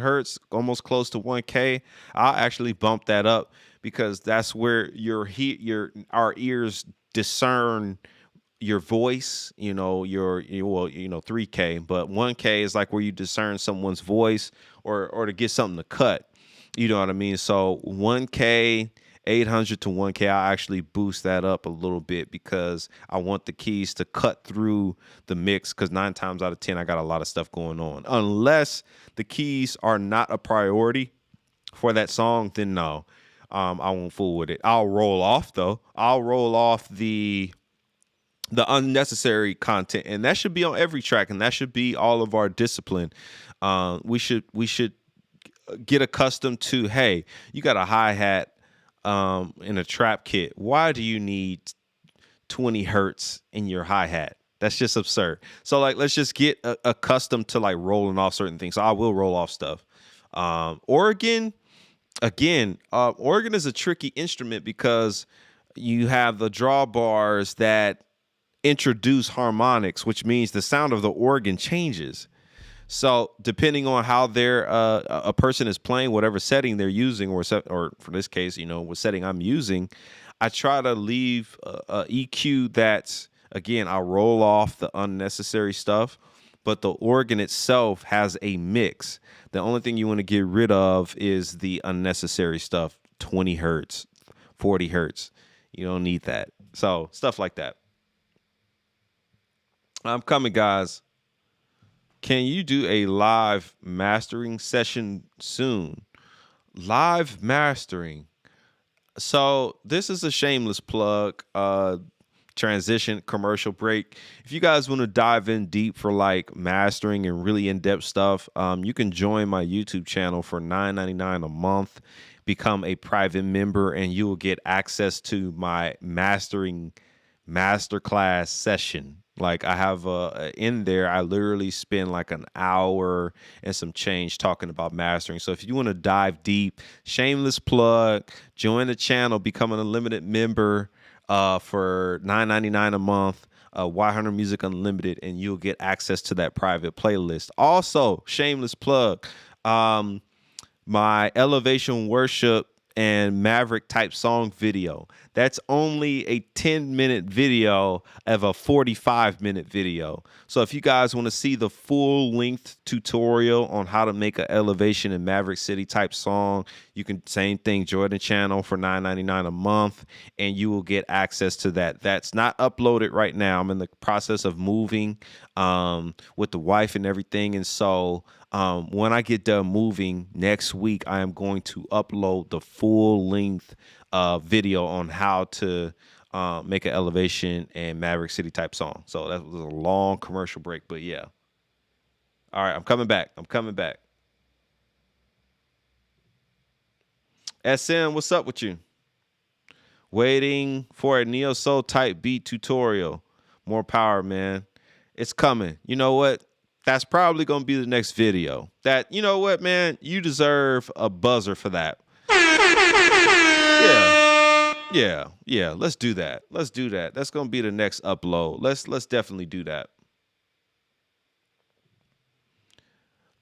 hertz, almost close to 1K. I'll actually bump that up, because that's where our ears discern your voice, your 3K, but 1K is like where you discern someone's voice, or to get something to cut. You know what I mean? So 1K, 800 to 1K, I actually boost that up a little bit, because I want the keys to cut through the mix, because 9 times out of 10, I got a lot of stuff going on. Unless the keys are not a priority for that song, then no, I won't fool with it. I'll roll off, though. I'll roll off the unnecessary content, and that should be on every track, and that should be all of our discipline. We should get accustomed to, hey, you got a hi-hat in a trap kit. Why do you need 20 hertz in your hi-hat? That's just absurd. So like, let's just get accustomed to like rolling off certain things. So I will roll off stuff. Organ, again, organ is a tricky instrument because you have the drawbars that introduce harmonics, which means the sound of the organ changes. So depending on how a person is playing, whatever setting they're using, or for this case, what setting I'm using, I try to leave a EQ that's, again, I roll off the unnecessary stuff, but the organ itself has a mix. The only thing you want to get rid of is the unnecessary stuff, 20 hertz, 40 hertz. You don't need that. So stuff like that. I'm coming, guys. Can you do a live mastering session soon? Live mastering. So this is a shameless plug, transition, commercial break. If you guys want to dive in deep for like mastering and really in-depth stuff, you can join my YouTube channel for $9.99 a month. Become a private member, and you will get access to my mastering masterclass session. Like I have in there, I literally spend like an hour and some change talking about mastering. So if you want to dive deep, shameless plug, join the channel, become an unlimited member for $9.99 a month. YHuntermusic Unlimited, and you'll get access to that private playlist. Also, shameless plug, my Elevation Worship and Maverick type song video. That's only a 10-minute video of a 45-minute video. So if you guys want to see the full length tutorial on how to make an Elevation and Maverick City type song, you can, same thing, join the channel for $9.99 a month, and you will get access to that. That's not uploaded right now. I'm in the process of moving with the wife and everything. And so when I get done moving next week, I am going to upload the full length video on how to make an Elevation and Maverick City type song. So that was a long commercial break, but yeah. All right, I'm coming back. SM, what's up with you? Waiting for a neo soul type beat tutorial. More power, man. It's coming. You know what? That's probably going to be the next video. You know what, man? You deserve a buzzer for that. Yeah. Let's do that. That's going to be the next upload. Let's definitely do that.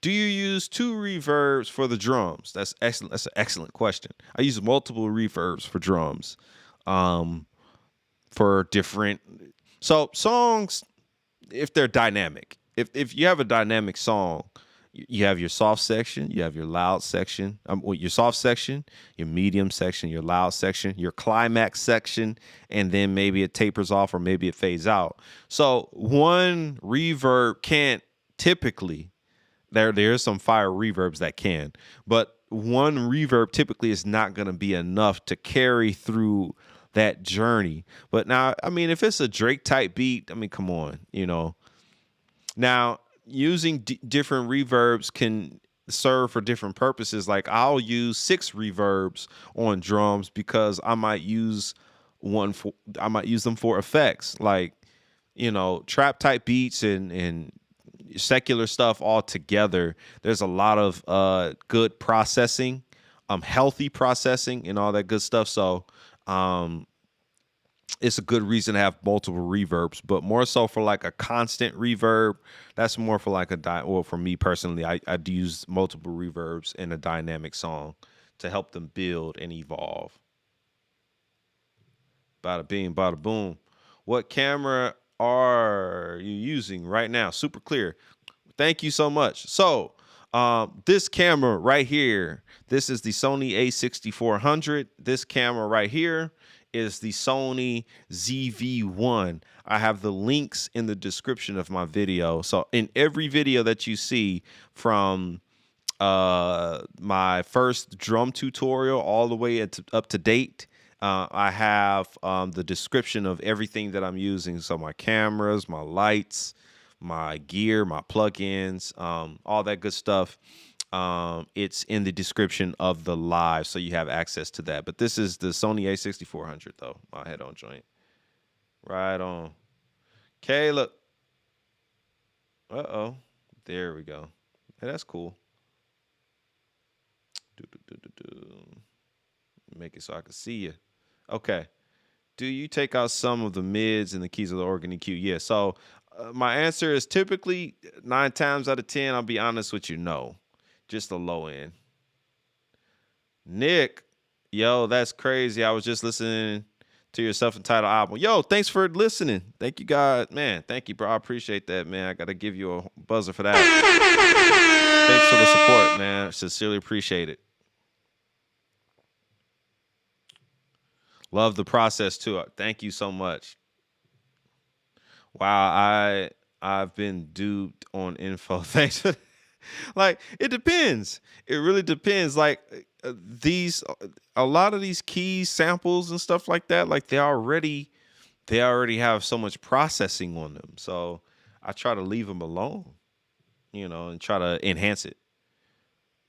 Do you use two reverbs for the drums? That's excellent. That's an excellent question. I use multiple reverbs for drums, for different. So songs, if they're dynamic, if you have a dynamic song, you have your soft section, you have your loud section, your soft section, your medium section, your loud section, your climax section, and then maybe it tapers off or maybe it fades out. So one reverb can't typically. There's some fire reverbs that can, but one reverb typically is not going to be enough to carry through that journey. But now, I mean, if it's a Drake type beat, I mean, come on, Now, using different reverbs can serve for different purposes. Like I'll use 6 reverbs on drums because I might use them for effects, like trap type beats and secular stuff all together. There's a lot of good processing, healthy processing, and all that good stuff. So it's a good reason to have multiple reverbs, but more so for like a constant reverb. That's more for like for me personally, I do use multiple reverbs in a dynamic song to help them build and evolve. Bada bing, bada boom. What camera are you using right now? Super clear. Thank you so much. So this camera right here, this is the Sony a6400. This camera right here is the Sony ZV-1. I have the links in the description of my video. So in every video that you see from my first drum tutorial all the way up to date, I have the description of everything that I'm using. So my cameras, my lights, my gear, my plugins, all that good stuff. It's in the description of the live, so you have access to that. But this is the Sony a6400, though. My head-on joint. Right on. Okay, look. Uh-oh. There we go. Hey, that's cool. Make it so I can see you. Okay. Do you take out some of the mids and the keys of the organ EQ? Yeah. So my answer is typically 9 times out of 10, I'll be honest with you, no. Just the low end. Nick, yo, that's crazy. I was just listening to your self-entitled album. Yo, thanks for listening. Thank you, God. Man, thank you, bro. I appreciate that, man. I got to give you a buzzer for that. Thanks for the support, man. Sincerely appreciate it. Love the process too. Thank you so much. Wow, I've been duped on info. Thanks. Like it depends. It really depends. Like these, a lot of these keys, samples, and stuff like that. Like they already have so much processing on them. So I try to leave them alone, and try to enhance it.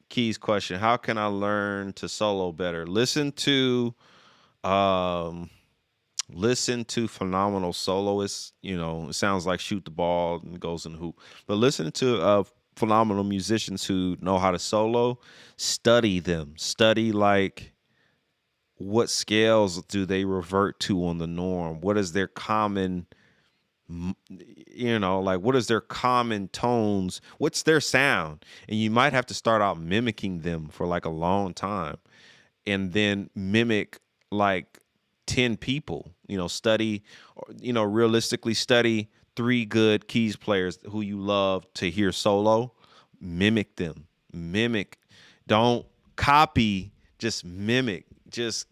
Keys question: how can I learn to solo better? Um, listen to phenomenal soloists. It sounds like shoot the ball and goes in the hoop. But listen to phenomenal musicians who know how to solo. Study them. Study like what scales do they revert to on the norm? What is their common, like what is their common tones? What's their sound? And you might have to start out mimicking them for like a long time and then mimic like 10 people, study, realistically study 3 good keys players who you love to hear solo, mimic them, don't copy, just mimic, just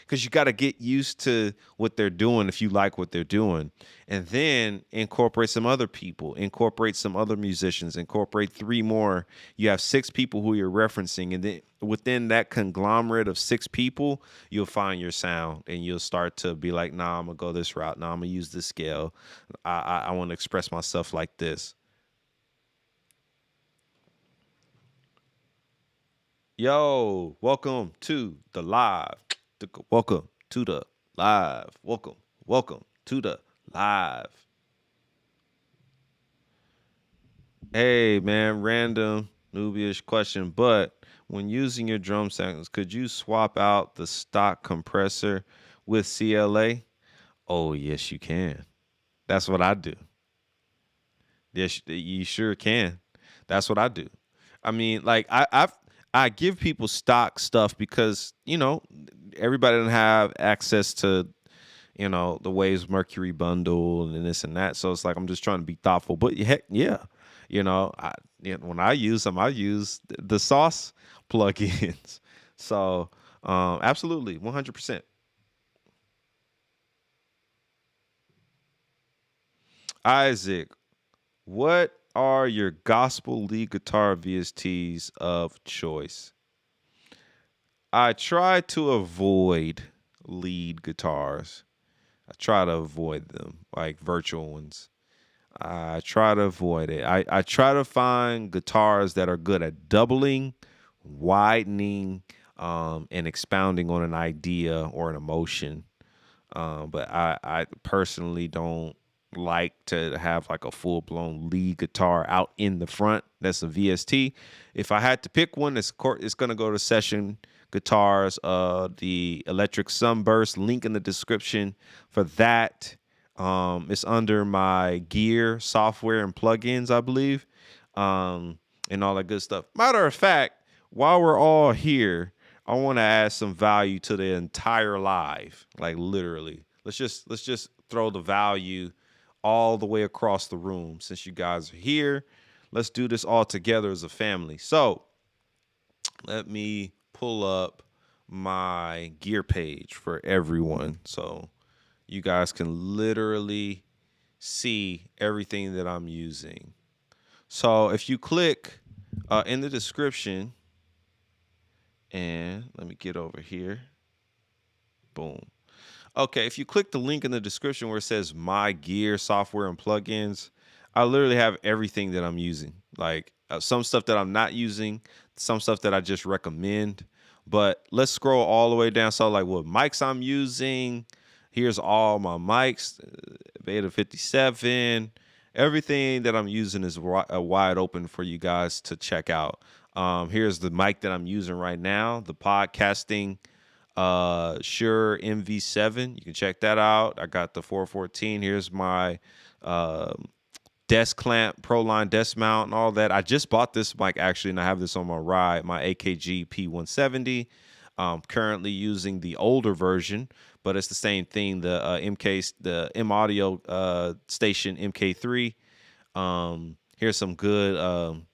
because you got to get used to what they're doing if you like what they're doing, and then incorporate some other people, incorporate some other musicians, incorporate 3 more. You have 6 people who you're referencing, and then within that conglomerate of 6 people, you'll find your sound, and you'll start to be like, nah, I'm gonna go this route. Nah, I'm gonna use this scale. I want to express myself like this. Yo, welcome to the live. Welcome to the live. Welcome to the live. Hey, man, random noobish question, but when using your drum samples, could you swap out the stock compressor with CLA? Oh, yes, you can. That's what I do. Yes, you sure can. That's what I do. I mean, like I give people stock stuff because everybody doesn't have access to the Waves Mercury bundle and this and that. So it's like I'm just trying to be thoughtful. But heck, yeah, when I use them, I use the Sauce plugins. So absolutely, 100%. Isaac, what are your gospel lead guitar VSTs of choice? I try to avoid lead guitars. I try to avoid them, like virtual ones. I try to avoid it. I try to find guitars that are good at doubling, widening, and expounding on an idea or an emotion. But I personally don't like to have like a full blown lead guitar out in the front. That's a VST. If I had to pick one, it's going to go to Session Guitars. The Electric Sunburst, link in the description for that. It's under my gear, software, and plugins, I believe, and all that good stuff. Matter of fact, while we're all here, I want to add some value to the entire live, like literally. Let's just throw the value all the way across the room. Since you guys are here, let's do this all together as a family. So let me pull up my gear page for everyone so you guys can literally see everything that I'm using. So if you click in the description, and let me get over here. Boom. Okay, if you click the link in the description where it says my gear, software, and plugins, I literally have everything that I'm using. Like some stuff that I'm not using, some stuff that I just recommend. But let's scroll all the way down. So like what mics I'm using. Here's all my mics. Beta 57. everything that I'm using is wide open for you guys to check out. Here's the mic that I'm using right now, the podcasting Shure MV7. You can check that out. I got the 414. Here's my desk clamp, Proline desk mount, and all that. I just bought this mic actually, and I have this on my ride, my AKG P170. Currently using the older version, but it's the same thing. The M Audio station MK3. Here's some good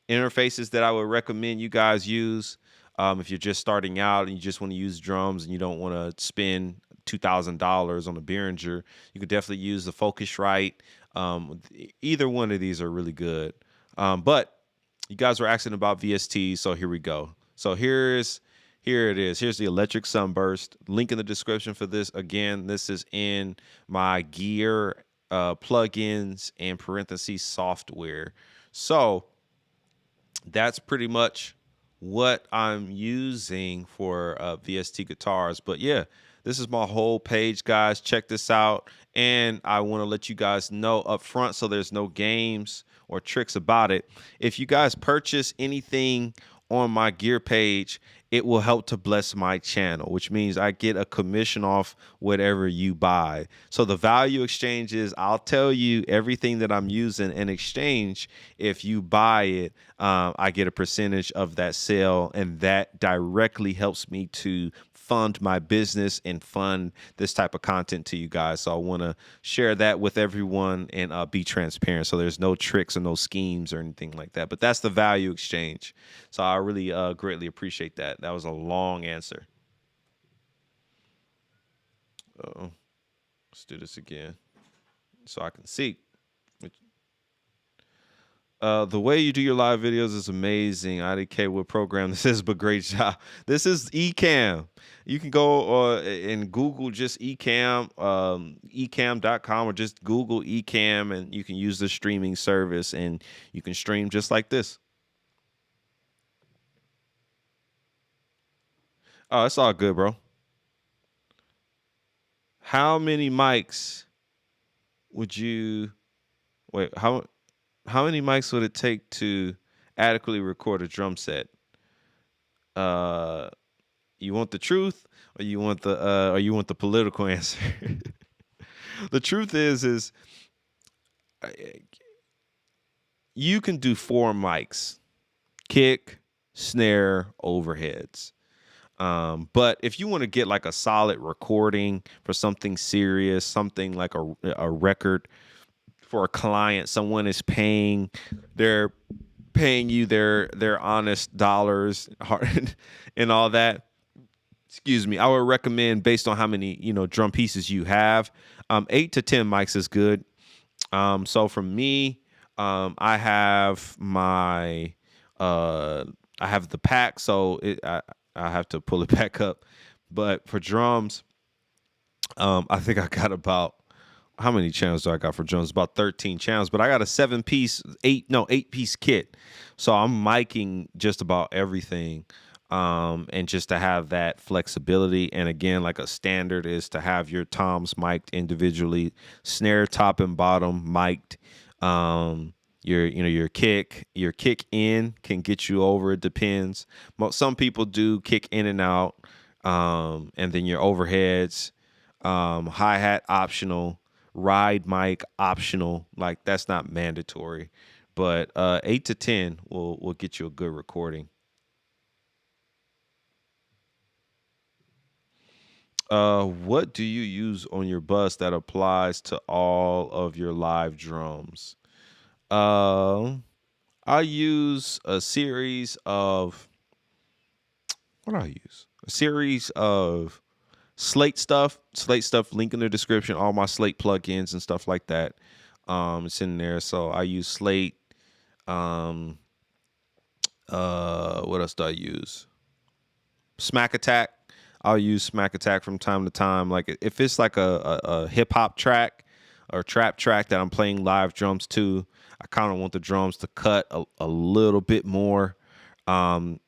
interfaces that I would recommend you guys use. If you're just starting out and you just want to use drums and you don't want to spend $2,000 on a Behringer, you could definitely use the Focusrite. Either one of these are really good. But you guys were asking about VST, so here we go. So here it is. Here's the Electric Sunburst. Link in the description for this. Again, this is in my gear plugins and parentheses software. So that's pretty much what I'm using for VST guitars. But yeah, this is my whole page, guys. Check this out. And I want to let you guys know up front, so there's no games or tricks about it. If you guys purchase anything on my gear page, it will help to bless my channel, which means I get a commission off whatever you buy. So the value exchange is, I'll tell you everything that I'm using in exchange. If you buy it, I get a percentage of that sale, and that directly helps me to fund my business and fund this type of content to you guys. So I want to share that with everyone and be transparent. So there's no tricks or no schemes or anything like that. But that's the value exchange. So I really greatly appreciate that. That was a long answer. Let's do this again so I can see. The way you do your live videos is amazing. IDK what program this is, but great job. This is Ecamm. You can go and Google just Ecamm, ecamm.com, or just Google Ecamm, and you can use the streaming service, and you can stream just like this. Oh, it's all good, bro. How many mics would you wait? How many mics would it take to adequately record a drum set? You want the truth, or you want the political answer? The truth is you can do 4 mics: kick, snare, overheads. But if you want to get like a solid recording for something serious, something like a record for a client, someone is paying, they're paying you their honest dollars and all that. Excuse me. I would recommend, based on how many drum pieces you have, 8 to 10 mics is good. So for me, I have my I have the pack, so I have to pull it back up. But for drums, I think I got about, how many channels do I got for drums? About 13 channels, but I got a 8-piece kit. So I'm miking just about everything. And just to have that flexibility. And again, like a standard is to have your toms mic'd individually, snare top and bottom mic'd. Your kick in can get you over. It depends. Some people do kick in and out. And then your overheads, hi-hat optional, ride mic optional. Like, that's not mandatory, but 8 to 10 will get you a good recording. What do you use on your bus that applies to all of your live drums? I use a series of, what do I use? A series of Slate stuff, link in the description, all my Slate plugins and stuff like that. It's in there. So I use Slate. What else do I use? Smack Attack. I'll use Smack Attack from time to time. Like if it's like a hip hop track or trap track that I'm playing live drums to, I kind of want the drums to cut a little bit more. And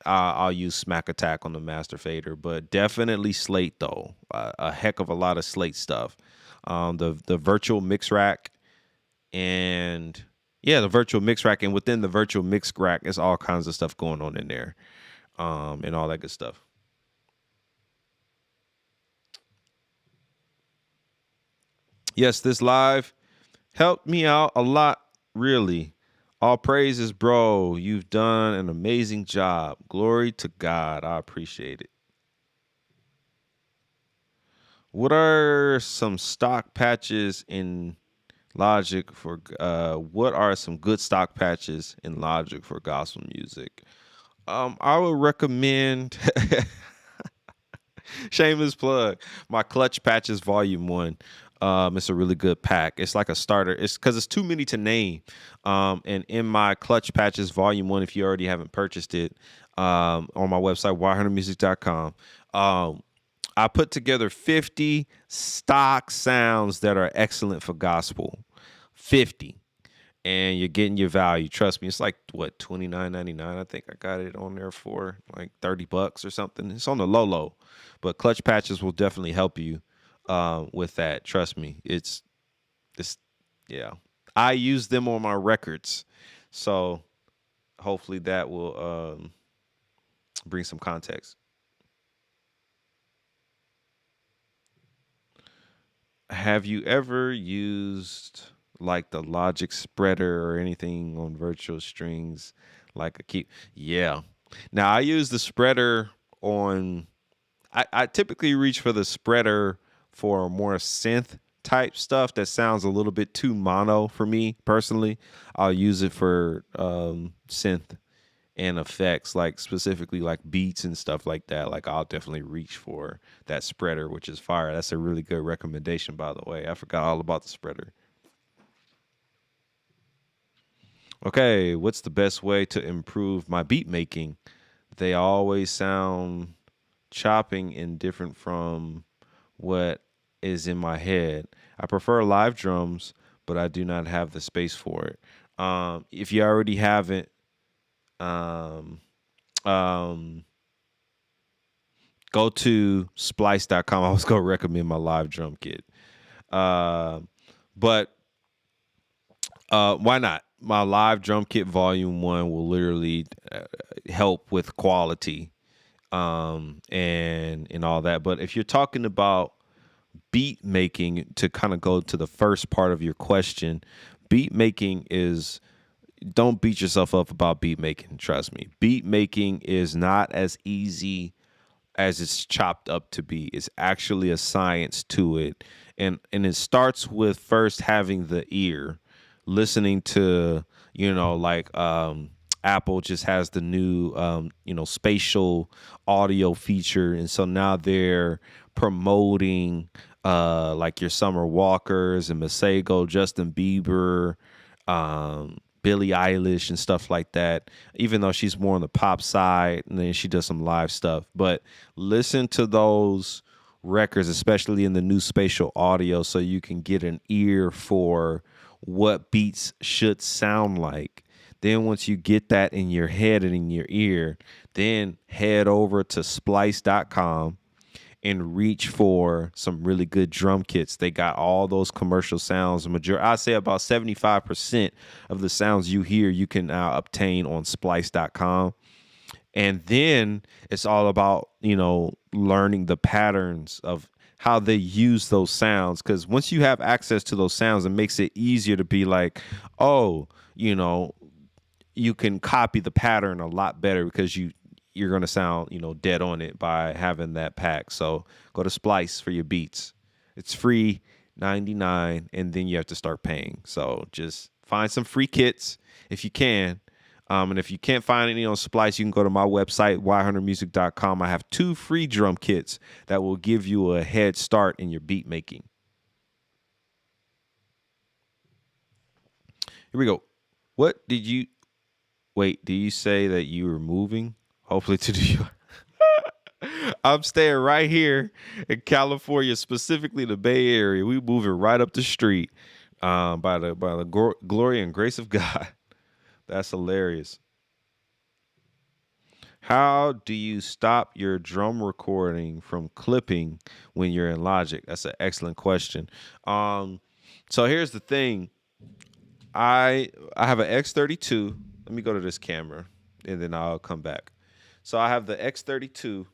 I'll use Smack Attack on the master fader, but definitely Slate though. A heck of a lot of Slate stuff. The virtual mix rack and yeah, the virtual mix rack. And within the virtual mix rack, there's all kinds of stuff going on in there, and all that good stuff. Yes, this live helped me out a lot, really. All praises, bro. You've done an amazing job. Glory to God. I appreciate it. What are some stock patches in Logic for what are some good stock patches in Logic for gospel music? I would recommend shameless plug. My Clutch Patches Volume 1. It's a really good pack. It's like a starter. It's because it's too many to name. And in my Clutch Patches Volume 1, if you already haven't purchased it, on my website, yhuntermusic.com, I put together 50 stock sounds that are excellent for gospel. 50. And you're getting your value. Trust me, it's like what, $29.99. I think I got it on there for like $30 or something. It's on the low, but Clutch Patches will definitely help you with that. Trust me, it's yeah. I use them on my records, so hopefully that will bring some context. Have you ever used like the Logic spreader or anything on virtual strings like a key? Yeah. Now I use the spreader on I typically reach for the spreader for more synth type stuff that sounds a little bit too mono for me personally. I'll use it for synth and effects, like specifically like beats and stuff like that. Like I'll definitely reach for that spreader, which is fire. That's a really good recommendation, by the way. I forgot all about the spreader. Okay, what's the best way to improve my beat making? They always sound chopping and different from what is in my head. I prefer live drums, but I do not have the space for it. If you already have it, um, um, go to splice.com. I was going to recommend my live drum kit. But why not? My live drum kit volume 1 will literally help with quality and all that. But if you're talking about beat making, to kind of go to the first part of your question, beat making is, don't beat yourself up about beat making. Trust me. Beat making is not as easy as it's chopped up to be. It's actually a science to it. And it starts with first having the ear, listening to, like Apple just has the new spatial audio feature, and so now they're promoting like your Summer Walkers and Masego, Justin Bieber, Billie Eilish and stuff like that, even though she's more on the pop side and then she does some live stuff. But listen to those records, especially in the new spatial audio, so you can get an ear for what beats should sound like. Then once you get that in your head and in your ear, then head over to splice.com and reach for some really good drum kits. They got all those commercial sounds. I'd say about 75% of the sounds you hear you can now obtain on splice.com. And then it's all about, learning the patterns of how they use those sounds. Because once you have access to those sounds, it makes it easier to be like, oh, you can copy the pattern a lot better because you're going to sound, dead on it by having that pack. So go to Splice for your beats. It's free, 99, and then you have to start paying. So just find some free kits if you can. And if you can't find any on Splice, you can go to my website, yhuntermusic.com. I have 2 free drum kits that will give you a head start in your beat making. Here we go. What did you... Wait, did you say that you were moving? Hopefully to New York. I'm staying right here in California, specifically the Bay Area. We moving right up the street by the glory and grace of God. That's hilarious. How do you stop your drum recording from clipping when you're in Logic? That's an excellent question. So here's the thing. I have an X32. Let me go to this camera, and then I'll come back. So I have the X32.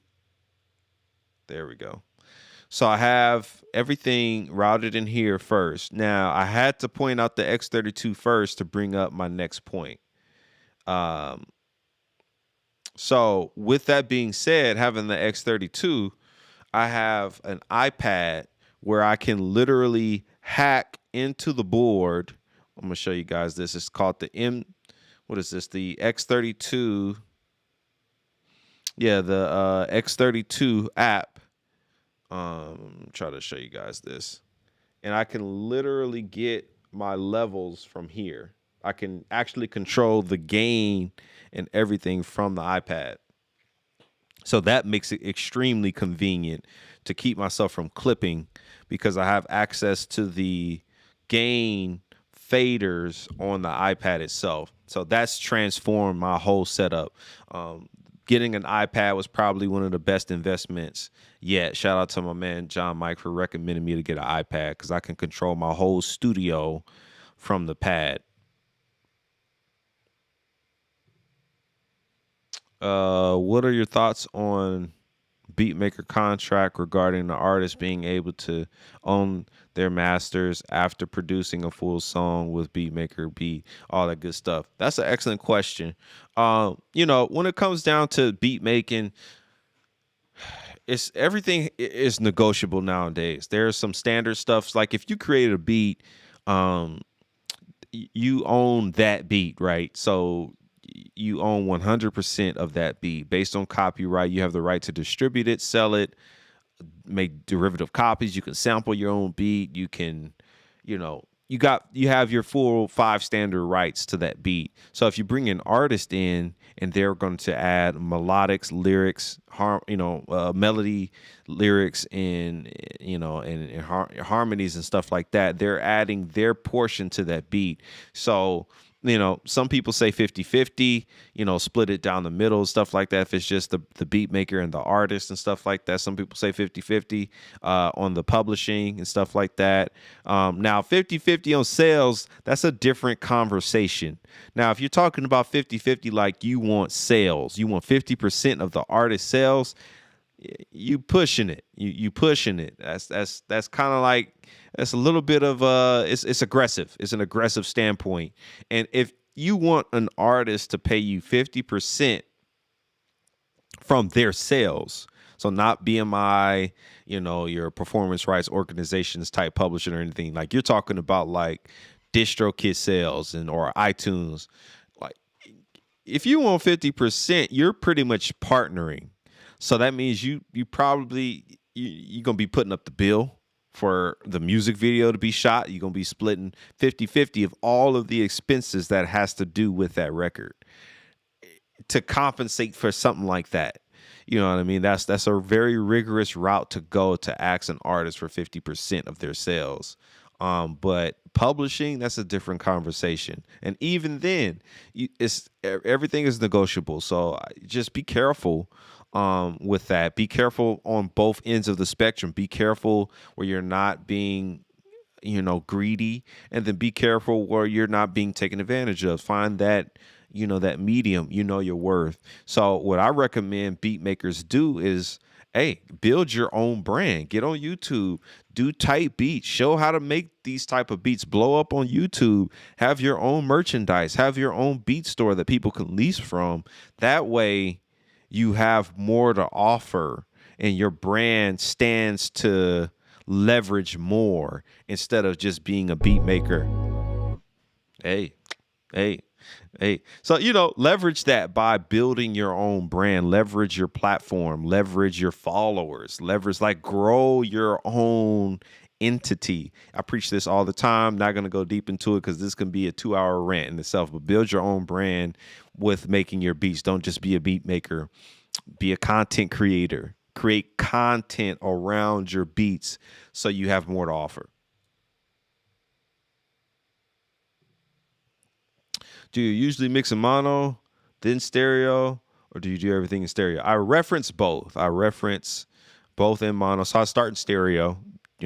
There we go. So I have everything routed in here first. Now I had to point out the X32 first to bring up my next point. Um, so with that being said, having the X32, I have an iPad where I can literally hack into the board. I'm gonna show you guys this. It's called the what is this? The X32. Yeah, the X32 app. Try to show you guys this. And I can literally get my levels from here. I can actually control the gain and everything from the iPad. So that makes it extremely convenient to keep myself from clipping because I have access to the gain faders on the iPad itself. So that's transformed my whole setup. Getting an iPad was probably one of the best investments yet. Shout out to my man John Mike for recommending me to get an iPad because I can control my whole studio from the pad. What are your thoughts on beatmaker contract regarding the artist being able to own their masters after producing a full song with beatmaker beat, all that good stuff? That's an excellent question. When it comes down to beat making, everything is negotiable nowadays. There's some standard stuff like if you create a beat, you own that beat, right? So you own 100% of that beat based on copyright. You have the right to distribute it, sell it, make derivative copies. You can sample your own beat. You can, you have your full 5 standard rights to that beat. So if you bring an artist in and they're going to add melodics, lyrics, melody, lyrics, and harmonies and stuff like that, they're adding their portion to that beat. So some people say 50-50, split it down the middle, stuff like that. If it's just the beat maker and the artist and stuff like that. Some people say 50-50 on the publishing and stuff like that. Now 50-50 on sales, that's a different conversation. Now, if you're talking about 50-50, like you want sales, you want 50% of the artist sales, you pushing it. You pushing it. That's kind of like, that's a little bit of it's aggressive. It's an aggressive standpoint. And if you want an artist to pay you 50% from their sales, so not BMI, your performance rights organizations type publishing or anything, like you're talking about like DistroKid sales or iTunes, like if you want 50%, you're pretty much partnering. So that means you're going to be putting up the bill for the music video to be shot. You're going to be splitting 50-50 of all of the expenses that has to do with that record to compensate for something like that. You know what I mean? That's a very rigorous route to go to ask an artist for 50% of their sales. But publishing, that's a different conversation. And even then, everything is negotiable. So just be careful with that. Be careful on both ends of the spectrum. Be careful where you're not being, greedy, and then be careful where you're not being taken advantage of. Find that, that medium, your worth. So what I recommend beat makers do is, hey, build your own brand. Get on YouTube, do tight beats, show how to make these type of beats, blow up on YouTube, have your own merchandise, have your own beat store that people can lease from. That way you have more to offer and your brand stands to leverage more instead of just being a beat maker. Hey. So, leverage that by building your own brand, leverage your platform, leverage your followers, grow your own entity. I preach this all the time. Not going to go deep into it because this can be a 2-hour rant in itself, but build your own brand with making your beats. Don't just be a beat maker, be a content creator. Create content around your beats so you have more to offer. Do you usually mix in mono, then stereo, or do you do everything in stereo? I reference both. I reference both in mono. So I start in stereo,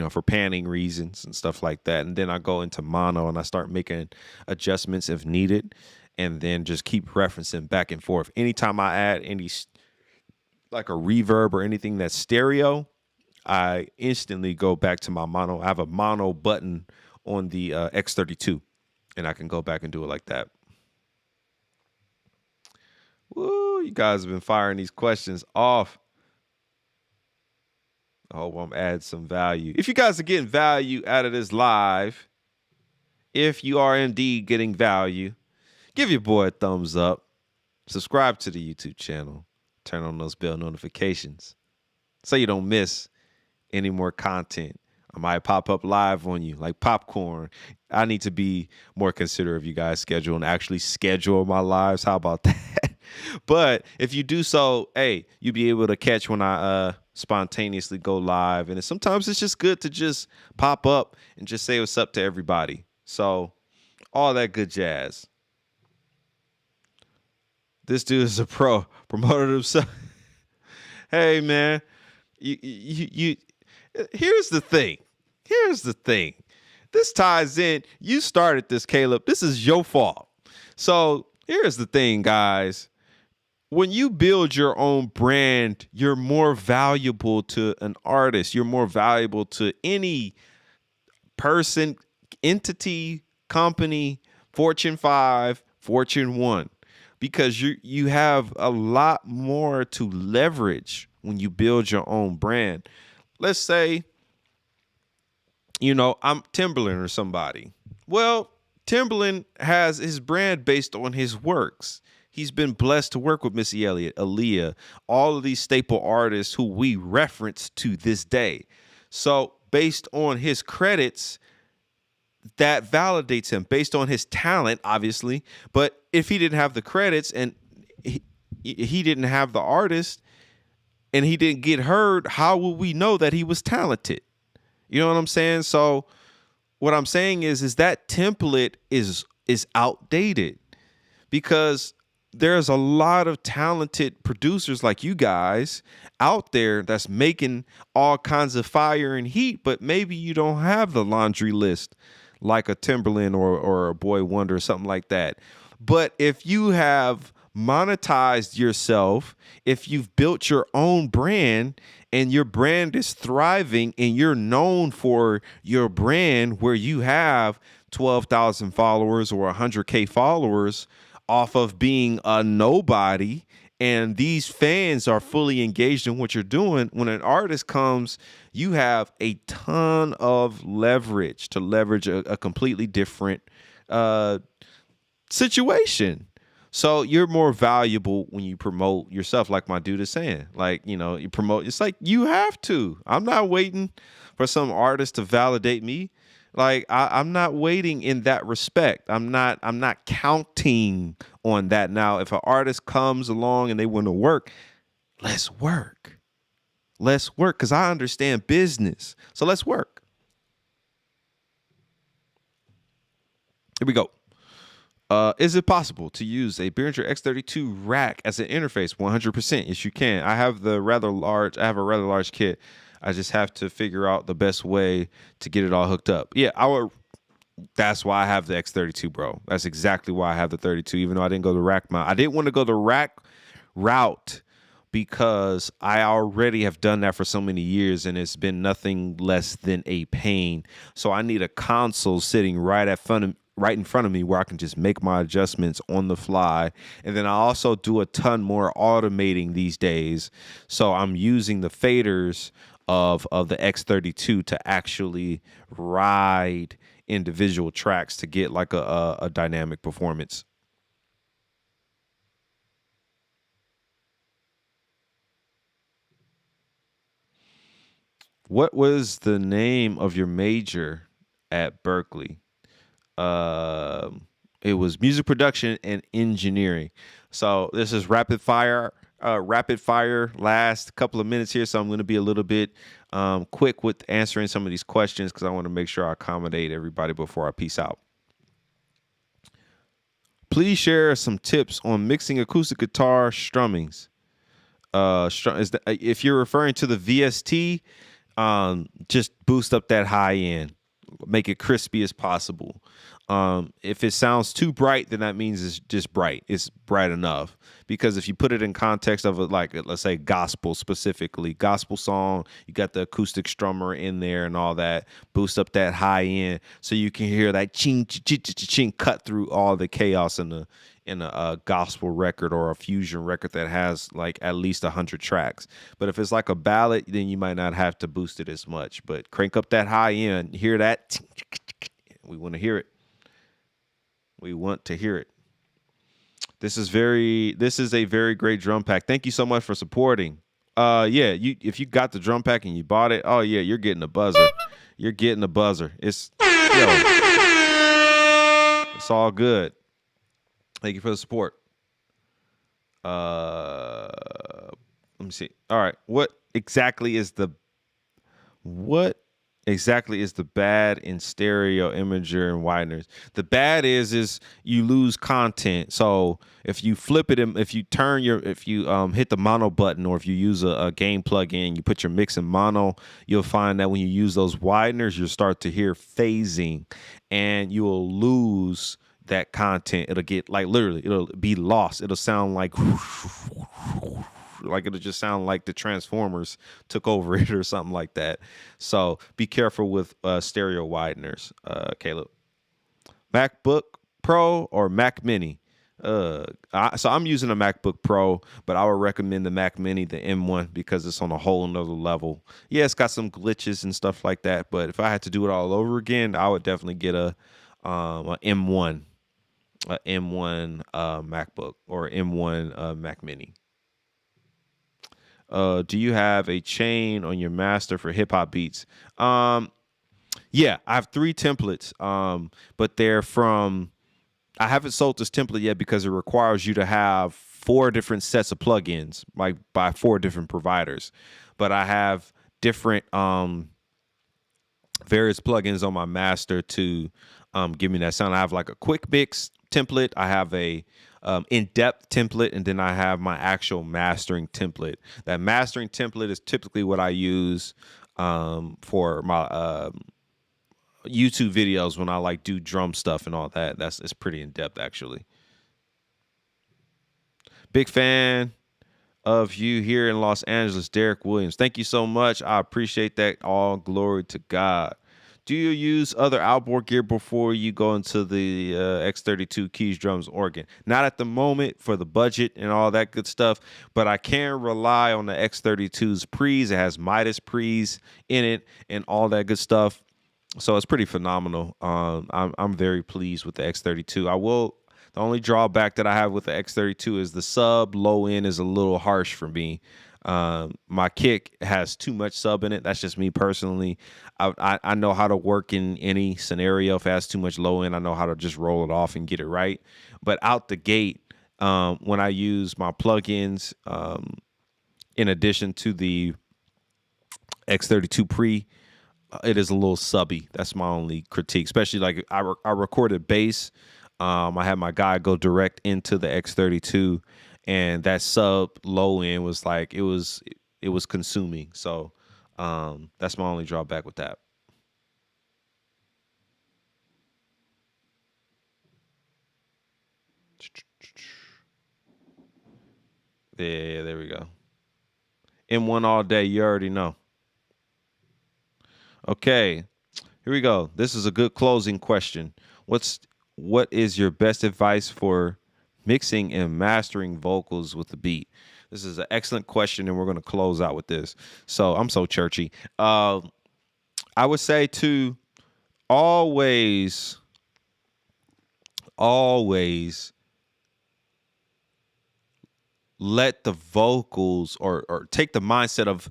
for panning reasons and stuff like that. And then I go into mono and I start making adjustments if needed, and then just keep referencing back and forth. Anytime I add any like a reverb or anything that's stereo, I instantly go back to my mono. I have a mono button on the X32, and I can go back and do it like that. Woo, you guys have been firing these questions off. I hope I'm adding some value. If you guys are getting value out of this live, if you are indeed getting value, give your boy a thumbs up. Subscribe to the YouTube channel. Turn on those bell notifications so you don't miss any more content. I might pop up live on you like popcorn. I need to be more considerate of you guys' schedule and actually schedule my lives. How about that? But if you do so, hey, you'll be able to catch when I spontaneously go live. And sometimes it's just good to just pop up and just say what's up to everybody. So all that good jazz. This dude is a pro. Promoted himself. Hey, man. You here's the thing. This ties in. You started this, Caleb. This is your fault. So here's the thing, guys. When you build your own brand, you're more valuable to an artist. You're more valuable to any person, entity, company, Fortune 5, Fortune 1, because you have a lot more to leverage when you build your own brand. Let's say, I'm Timbaland or somebody. Well, Timbaland has his brand based on his works. He's been blessed to work with Missy Elliott, Aaliyah, all of these staple artists who we reference to this day. So based on his credits, that validates him based on his talent, obviously. But if he didn't have the credits and he didn't have the artist and he didn't get heard, how would we know that he was talented? You know what I'm saying? So what I'm saying is that template is outdated, because there's a lot of talented producers like you guys out there that's making all kinds of fire and heat, but maybe you don't have the laundry list like a Timberland or a Boy Wonder or something like that. But if you have monetized yourself, if you've built your own brand and your brand is thriving and you're known for your brand, where you have 12,000 followers or 100K followers off of being a nobody, and these fans are fully engaged in what you're doing, when an artist comes, you have a ton of leverage to leverage a completely different situation. So you're more valuable when you promote yourself, like my dude is saying. Like, you promote, it's like you have to. I'm not waiting for some artist to validate me. Like, I'm not waiting in that respect. I'm not counting on that. Now, if an artist comes along and they want to work, let's work. Let's work, because I understand business. So let's work. Here we go. Is it possible to use a Behringer X32 rack as an interface? 100%. Yes, you can. I have a rather large kit. I just have to figure out the best way to get it all hooked up. Yeah, that's why I have the X32, bro. That's exactly why I have the 32, even though I didn't go the rack mount. I didn't want to go the rack route because I already have done that for so many years, and it's been nothing less than a pain. So I need a console sitting right in front of me where I can just make my adjustments on the fly. And then I also do a ton more automating these days. So I'm using the faders of the X32 to actually ride individual tracks to get like a dynamic performance. What was the name of your major at Berkeley? It was music production and engineering. So this is rapid fire last couple of minutes here. So I'm going to be a little bit quick with answering some of these questions, because I want to make sure I accommodate everybody before I peace out. Please share some tips on mixing acoustic guitar strummings. If you're referring to the VST, just boost up that high end, make it crispy as possible. If it sounds too bright, then that means it's just bright. It's bright enough. Because if you put it in context of like, let's say gospel specifically, gospel song, you got the acoustic strummer in there and all that, boost up that high end so you can hear that ching, ching, ching, ching cut through all the chaos in a gospel record or a fusion record that has like at least 100 tracks. But if it's like a ballad, then you might not have to boost it as much. But crank up that high end, hear that? We want to hear it. We want to hear it. This is a very great drum pack. Thank you so much for supporting. If you got the drum pack and you bought it, oh yeah, you're getting a buzzer. You're getting a buzzer. It's all good. Thank you for the support. Let me see. All right. What exactly is the bad in stereo imager and wideners? The bad is you lose content. So if you flip it, if you hit the mono button, or if you use a gain plugin, you put your mix in mono, you'll find that when you use those wideners, you'll start to hear phasing, and you will lose that content. It'll get like literally, it'll be lost. It'll sound like it'll just sound like the Transformers took over it or something like that. So be careful with stereo wideners, Caleb. MacBook Pro or Mac Mini? So I'm using a MacBook Pro, but I would recommend the Mac Mini, the M1, because it's on a whole nother level. Yeah, it's got some glitches and stuff like that, but if I had to do it all over again, I would definitely get a M1 MacBook or M1 Mac Mini. Do you have a chain on your master for hip hop beats? Yeah, I have 3 templates, but they're from, I haven't sold this template yet because it requires you to have 4 different sets of plugins, like by 4 different providers. But I have different various plugins on my master to give me that sound. I have like a quick mix template. I have a in-depth template, and then I have my actual mastering template. That mastering template is typically what I use for my YouTube videos when I like do drum stuff and all that. It's pretty in-depth actually. Big fan of you here in Los Angeles, Derek Williams. Thank you so much. I appreciate that. All glory to God. Do you use other outboard gear before you go into the X32 keys, drums, organ? Not at the moment for the budget and all that good stuff, but I can rely on the X32's pre's. It has Midas pre's in it and all that good stuff. So it's pretty phenomenal. I'm very pleased with the X32. The only drawback that I have with the X32 is the sub low end is a little harsh for me. My kick has too much sub in it. That's just me personally. I know how to work in any scenario. If it has too much low end, I know how to just roll it off and get it right. But out the gate, when I use my plugins, in addition to the X32 pre, it is a little subby. That's my only critique. Especially like I recorded bass. I had my guy go direct into the X32, and that sub low end was like it was consuming. So that's my only drawback with that. Yeah, there we go. M1 all day, you already know. Okay, here we go. This is a good closing question. What is your best advice for mixing and mastering vocals with the beat? This is an excellent question, and we're going to close out with this. So I'm so churchy. I would say to always let the vocals or take the mindset of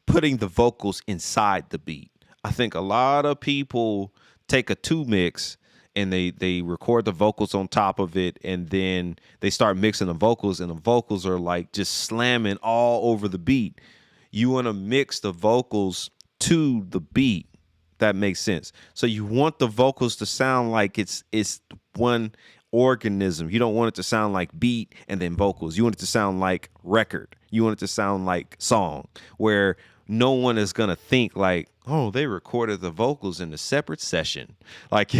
putting the vocals inside the beat. I think a lot of people take a 2 mix and they record the vocals on top of it, and then they start mixing the vocals, and the vocals are like just slamming all over the beat. You want to mix the vocals to the beat. That makes sense. So you want the vocals to sound like it's one organism. You don't want it to sound like beat and then vocals. You want it to sound like record. You want it to sound like song, where no one is going to think like, oh, they recorded the vocals in a separate session. Like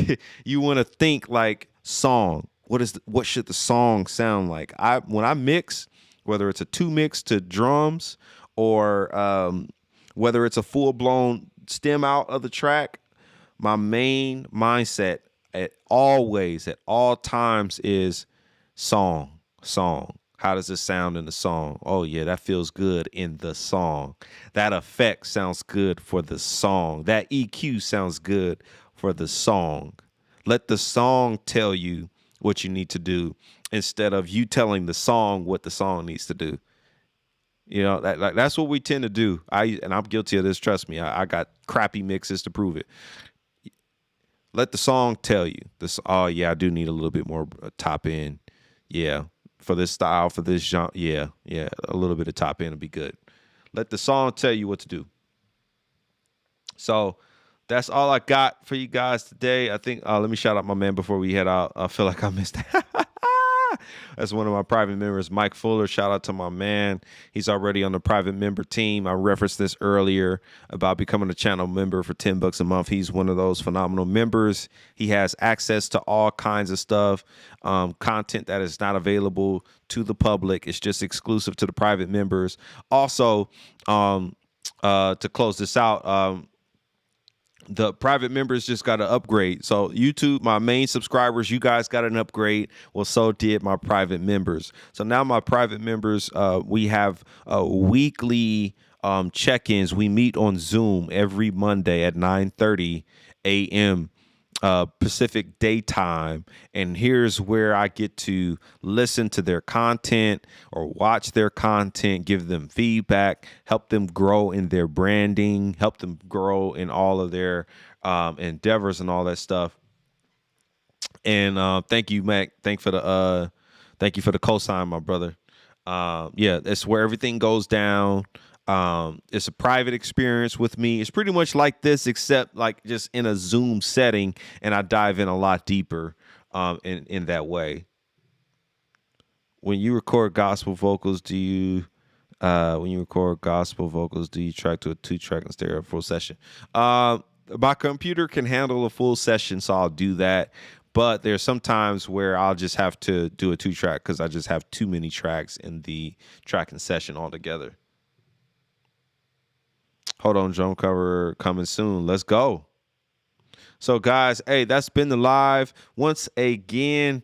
you want to think like song. What should the song sound like? When I mix, whether it's a 2 mix to drums or whether it's a full blown stem out of the track, my main mindset at all times is song. How does it sound in the song? Oh yeah, that feels good in the song. That effect sounds good for the song. That EQ sounds good for the song. Let the song tell you what you need to do instead of you telling the song what the song needs to do. You know, that's what we tend to do. And I'm guilty of this. Trust me, I got crappy mixes to prove it. Let the song tell you this. Oh yeah, I do need a little bit more top end. Yeah, for this style, for this genre. Yeah, a little bit of top end would be good. Let the song tell you what to do. So that's all I got for you guys today. I think. Let me shout out my man before we head out. I feel like I missed that. That's one of my private members, Mike Fuller. Shout out to my man. He's already on the private member team. I referenced this earlier about becoming a channel member for $10 a month. He's one of those phenomenal members. He has access to all kinds of stuff, content that is not available to the public. It's just exclusive to the private members. Also, to close this out, the private members just got an upgrade. So YouTube, my main subscribers, you guys got an upgrade. Well, so did my private members. So now my private members, we have weekly check-ins. We meet on Zoom every Monday at 9:30 a.m. Pacific daytime, and here's where I get to listen to their content or watch their content, give them feedback, help them grow in their branding, help them grow in all of their endeavors and all that stuff. And thank you, Mac. Thank you for the cosign, my brother. Yeah, that's where everything goes down. It's a private experience with me. It's pretty much like this, except like just in a Zoom setting, and I dive in a lot deeper in that way. When you record gospel vocals, do you track to a 2-track and stereo full session? My computer can handle a full session, so I'll do that. But there's some times where I'll just have to do a 2-track because I just have too many tracks in the tracking session altogether. Hold on, drum cover coming soon. Let's go. So, guys, hey, that's been the live. Once again,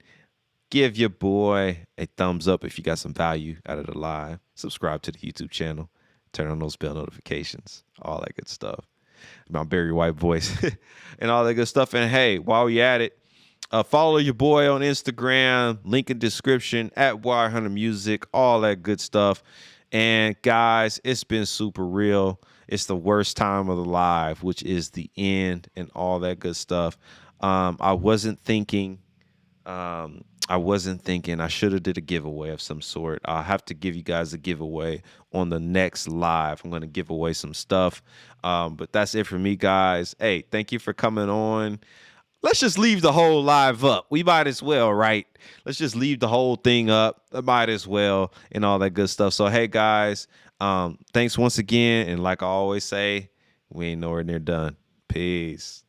give your boy a thumbs up if you got some value out of the live. Subscribe to the YouTube channel. Turn on those bell notifications. All that good stuff. My Barry White voice and all that good stuff. And, hey, while we at it, follow your boy on Instagram. Link in description at @YHuntermusic. All that good stuff. And, guys, it's been super real. It's the worst time of the live, which is the end and all that good stuff. I wasn't thinking I should have did a giveaway of some sort. I'll have to give you guys a giveaway on the next live. I'm going to give away some stuff. But that's it for me, guys. Hey, thank you for coming on. Let's just leave the whole live up. We might as well, right? Let's just leave the whole thing up. Might as well, and all that good stuff. So, hey, guys, thanks once again. And like I always say, we ain't nowhere near done. Peace.